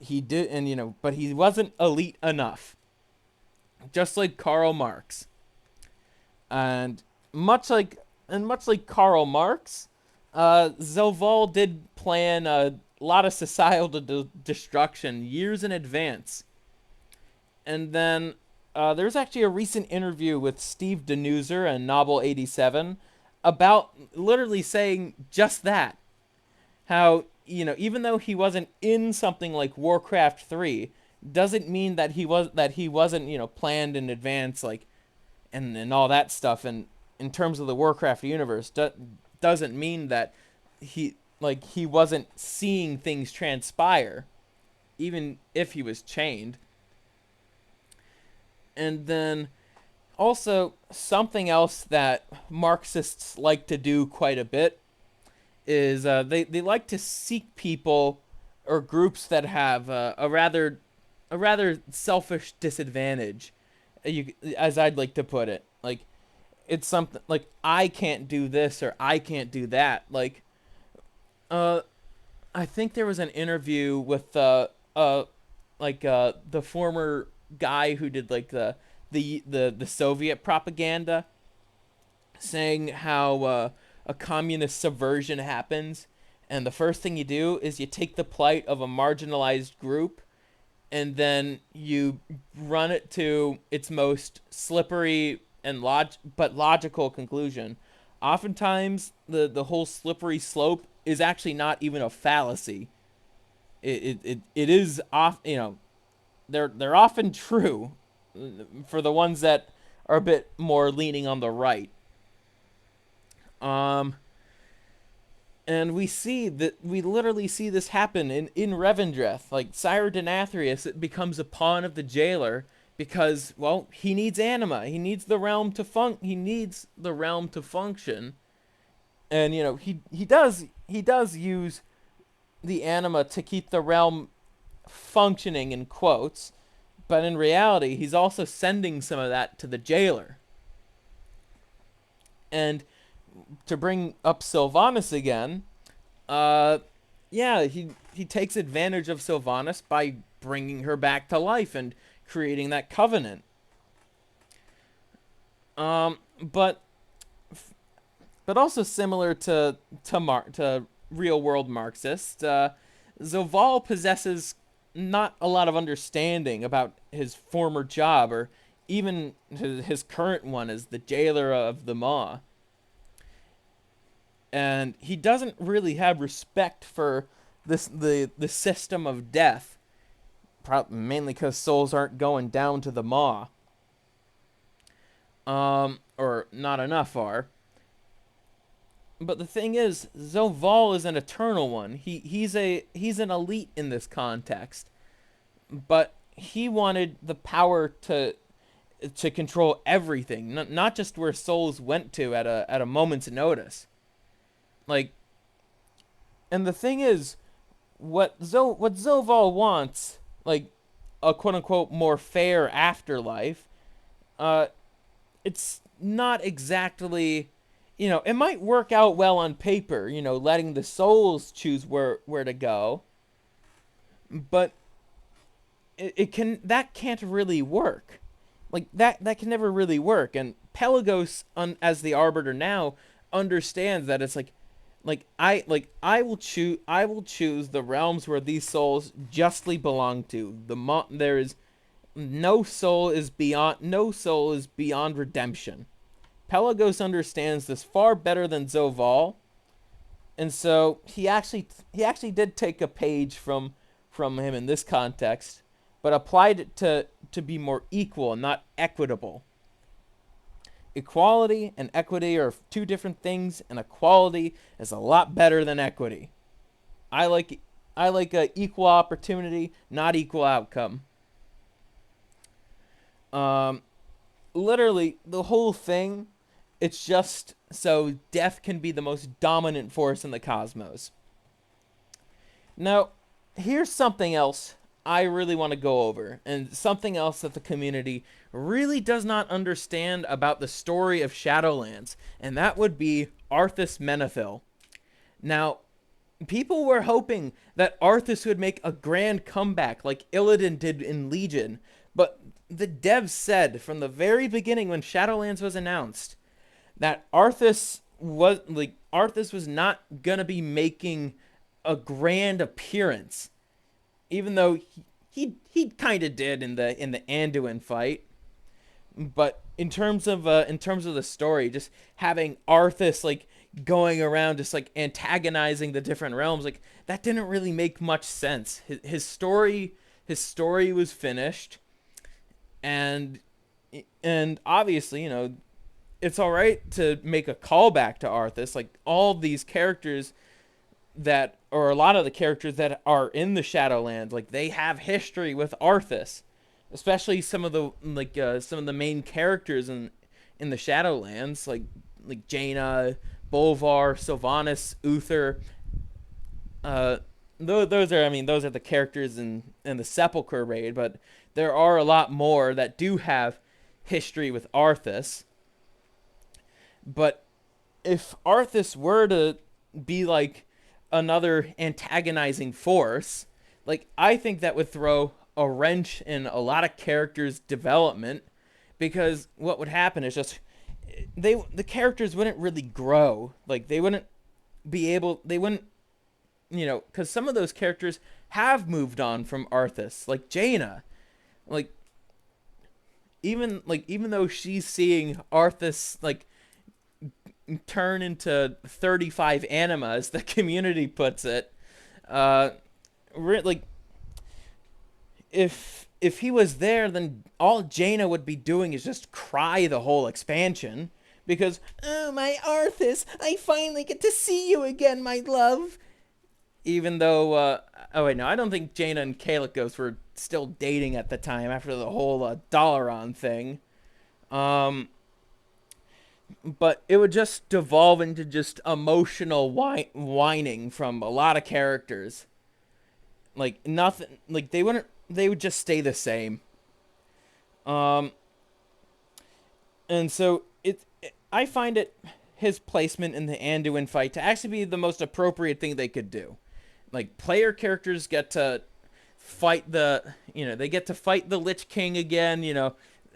but he wasn't elite enough. Just like Karl Marx. And much like Karl Marx, Zovaal did plan a lot of societal destruction years in advance. And then there's actually a recent interview with Steve Denuser and Novel87 about literally saying just that. How, even though he wasn't in something like Warcraft 3, doesn't mean that he wasn't, planned in advance, like, and all that stuff. And in terms of the Warcraft universe, doesn't mean that he wasn't seeing things transpire, even if he was chained. And then also something else that Marxists like to do quite a bit is they like to seek people or groups that have a rather selfish disadvantage, as I'd like to put it. Like, it's something like, I can't do this or I can't do that. Like, uh, I think there was an interview with the former guy who did like the Soviet propaganda, saying how a communist subversion happens, and the first thing you do is you take the plight of a marginalized group, and then you run it to its most slippery and logical conclusion. Oftentimes, the whole slippery slope is actually not even a fallacy. It is off. They're often true for the ones that are a bit more leaning on the right. Um, and we literally see this happen in Revendreth. Like, Sire Denathrius, it becomes a pawn of the jailer because, well, he needs anima. He needs the realm to function. And he does use the anima to keep the realm functioning, in quotes, but in reality he's also sending some of that to the jailer. And to bring up Sylvanas again, yeah, he takes advantage of Sylvanas by bringing her back to life and creating that covenant. But also similar to real world Marxists, Zoval possesses not a lot of understanding about his former job, or even his current one as the jailer of the Maw. And he doesn't really have respect for the system of death, mainly because souls aren't going down to the Maw, or not enough are. But the thing is, Zoval is an eternal one. He's an elite in this context, but he wanted the power to control everything, not just where souls went to at a moment's notice. Like, and the thing is, what Zoval wants, like a quote unquote more fair afterlife, it's not exactly, it might work out well on paper, letting the souls choose where to go, but that can't really work. Like, that can never really work. And Pelagos, as the Arbiter now, understands that it's I will choose the realms where these souls justly belong to. There is no soul is beyond redemption. Pelagos understands this far better than Zoval, and so he actually did take a page from him in this context, but applied it to be more equal and not equitable. Equality and equity are two different things, and equality is a lot better than equity. I like equal opportunity, not equal outcome. Literally, the whole thing, it's just so death can be the most dominant force in the cosmos. Now, here's something else I really want to go over, and something else that the community really does not understand about the story of Shadowlands, and that would be Arthas Menethil. Now, people were hoping that Arthas would make a grand comeback like Illidan did in Legion, but the devs said from the very beginning when Shadowlands was announced that Arthas was not gonna be making a grand appearance, even though he kind of did in the Anduin fight. But in terms of the story, just having Arthas like going around just like antagonizing the different realms, like, that didn't really make much sense. His story his story was finished, and obviously, it's all right to make a callback to Arthas. Like all these characters that, or a lot of the characters that are in the Shadowlands, like they have history with Arthas, especially some of the some of the main characters in the Shadowlands, like Jaina, Bolvar, Sylvanas, Uther. Uh, those are, I mean, those are the characters in the Sepulchre raid, but there are a lot more that do have history with Arthas. But if Arthas were to be like another antagonizing force, like I think that would throw a wrench in a lot of characters' development, because what would happen is just the characters wouldn't really grow. Like they wouldn't, because some of those characters have moved on from Arthas, like Jaina. Like even though she's seeing Arthas like turn into 35 anima, as the community puts it, like if he was there, then all Jaina would be doing is just cry the whole expansion, because, oh, my Arthas, I finally get to see you again, my love. Even though, oh wait, no, I don't think Jaina and Kalecgos were still dating at the time after the whole Dalaran thing. But it would just devolve into just emotional whining from a lot of characters. Like nothing, like they would just stay the same. And so I find his placement in the Anduin fight to actually be the most appropriate thing they could do. Like player characters get to fight they get to fight the Lich King again,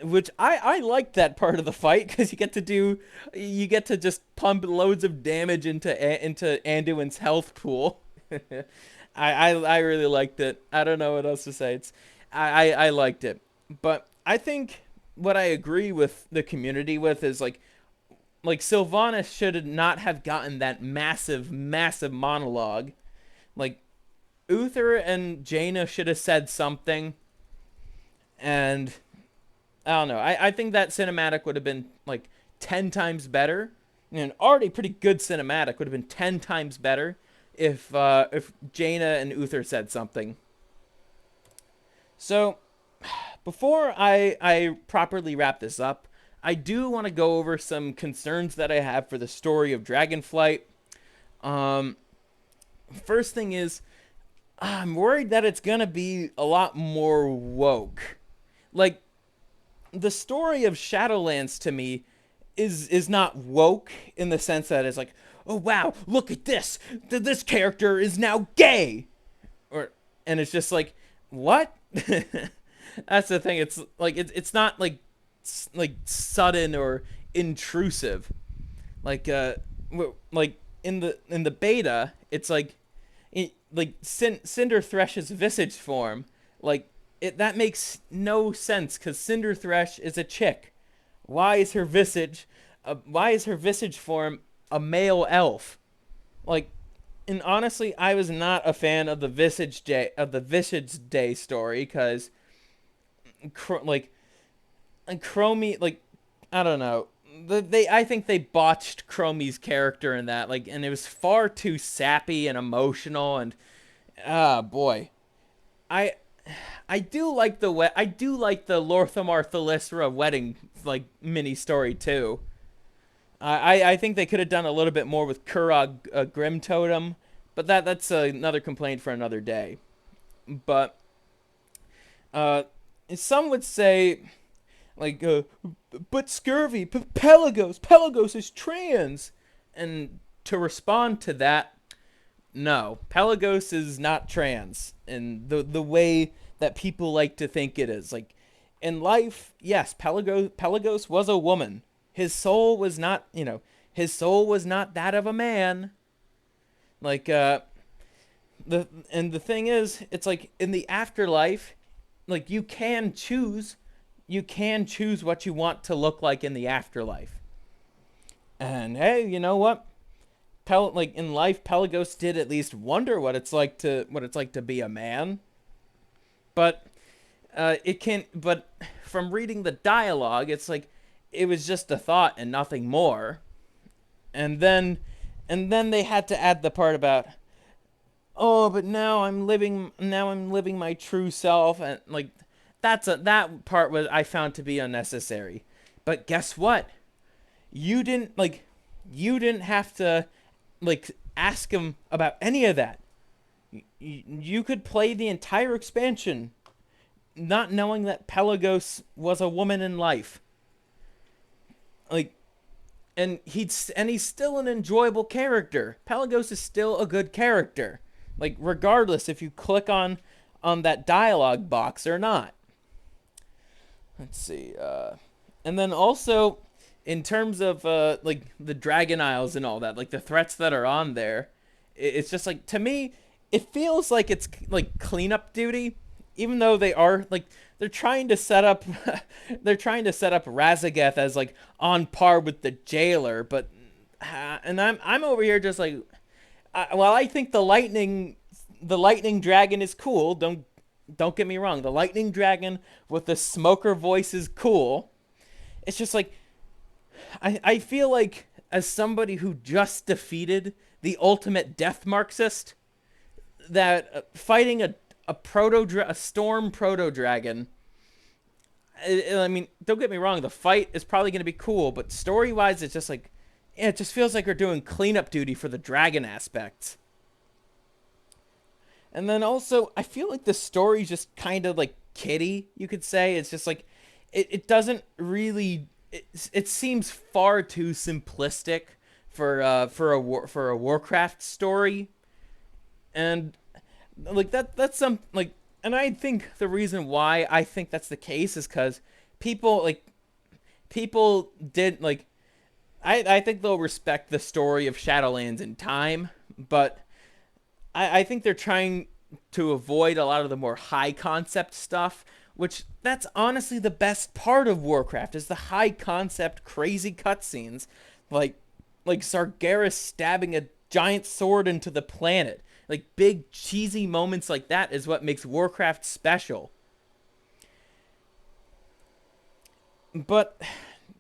which I like that part of the fight, because you get to just pump loads of damage into Anduin's health pool. I really liked it. I don't know what else to say. I liked it. But I think what I agree with the community with is like Sylvanas should not have gotten that massive monologue. Like Uther and Jaina should have said something, and I don't know. I think that cinematic would have been like 10 times better. An already pretty good cinematic would have been 10 times better if Jaina and Uther said something. So before I properly wrap this up, I do want to go over some concerns that I have for the story of Dragonflight. First thing is, I'm worried that it's gonna be a lot more woke. Like, the story of Shadowlands to me is not woke in the sense that it's like, oh wow, look at this, this character is now gay, and it's just like, what? That's the thing. It's like it's not like sudden or intrusive. Like in the beta, it's like Cinder Thresh's visage form, that makes no sense, because Cinder Thresh is a chick. Why is her visage form a male elf? And honestly, I was not a fan of the Visage Day story, because Chromie, I don't know. I think they botched Chromie's character in that, and it was far too sappy and emotional, and boy, I do like the Lorthamar Thalyssra wedding mini story too. I think they could have done a little bit more with Kurog Grim Totem, but that's another complaint for another day. But some would say, but Scurvy, Pelagos is trans. And to respond to that, no, Pelagos is not trans in the way that people like to think it is. In life, yes, Pelagos was a woman. His soul was not that of a man. The thing is, it's in the afterlife, you can choose what you want to look like in the afterlife. And hey, you know what? In life, Pelagos did at least wonder what it's like to be a man. but but from reading the dialogue, it's like it was just a thought and nothing more. And then they had to add the part about, oh, but now I'm living my true self, and like that part was I found to be unnecessary. But guess what? You didn't like you didn't have to like ask him about any of that. You could play the entire expansion not knowing that Pelagos was a woman in life. Like, he's still an enjoyable character. Pelagos is still a good character. Like, regardless if you click on that dialogue box or not. Let's see. And then also, in terms of like the Dragon Isles and all that, like the threats that are on there, it's just like, to me, it feels like it's like cleanup duty, even though they are like they're trying to set up they're trying to set up Razageth as like on par with the jailer, but and I'm over here just like, while I think the lightning dragon is cool. Don't get me wrong. The lightning dragon with the smoker voice is cool. It's just like I feel like, as somebody who just defeated the ultimate death Marxist, that fighting a storm proto dragon. I mean, don't get me wrong. The fight is probably going to be cool, but story wise, it's just like, yeah, it just feels like we're doing cleanup duty for the dragon aspects. And then also, I feel like the story's just kind of like kiddie, you could say. It's just like, it doesn't really, it seems far too simplistic for a Warcraft story. And like that's some like, and I think the reason why I think that's the case is because people did like, I think they'll respect the story of Shadowlands in time, but I think they're trying to avoid a lot of the more high concept stuff, which that's honestly the best part of Warcraft, is the high concept crazy cutscenes, like Sargeras stabbing a giant sword into the planet. Like, big cheesy moments like that is what makes Warcraft special. But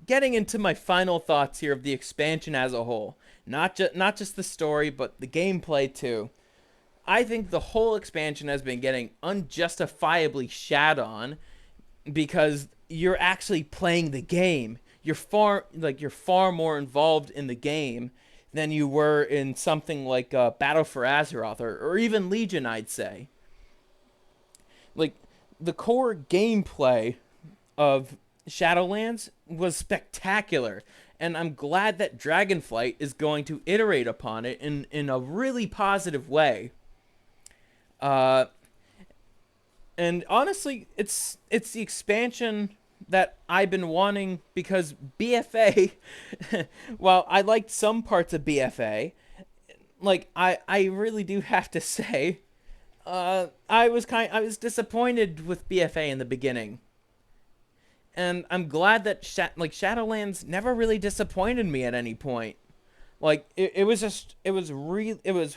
getting into my final thoughts here of the expansion as a whole, not just the story, but the gameplay too. I think the whole expansion has been getting unjustifiably shat on because you're actually playing the game. You're far more involved in the game than you were in something like Battle for Azeroth, or even Legion, I'd say. Like, the core gameplay of Shadowlands was spectacular, and I'm glad that Dragonflight is going to iterate upon it in a really positive way. Uh, and honestly, it's the expansion that I've been wanting, because BFA, while I liked some parts of BFA, like I really do have to say, I was disappointed with BFA in the beginning, and I'm glad that Shadowlands never really disappointed me at any point. Like, it was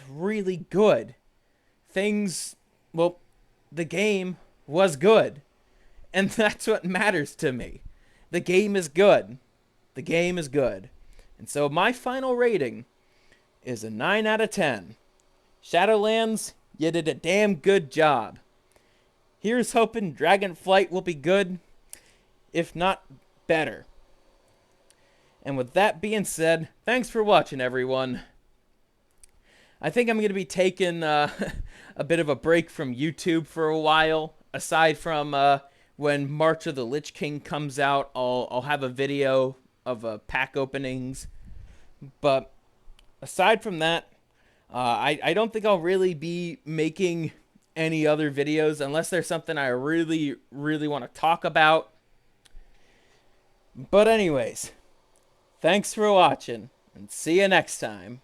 really good. Things, well, the game was good. And that's what matters to me. The game is good. The game is good. And so my final rating is a 9 out of 10. Shadowlands, you did a damn good job. Here's hoping Dragonflight will be good, if not better. And with that being said, thanks for watching, everyone. I think I'm going to be taking a bit of a break from YouTube for a while. Aside from when March of the Lich King comes out, I'll have a video of pack openings. But aside from that, I don't think I'll really be making any other videos unless there's something I really, really want to talk about. But anyways, thanks for watching, and see you next time.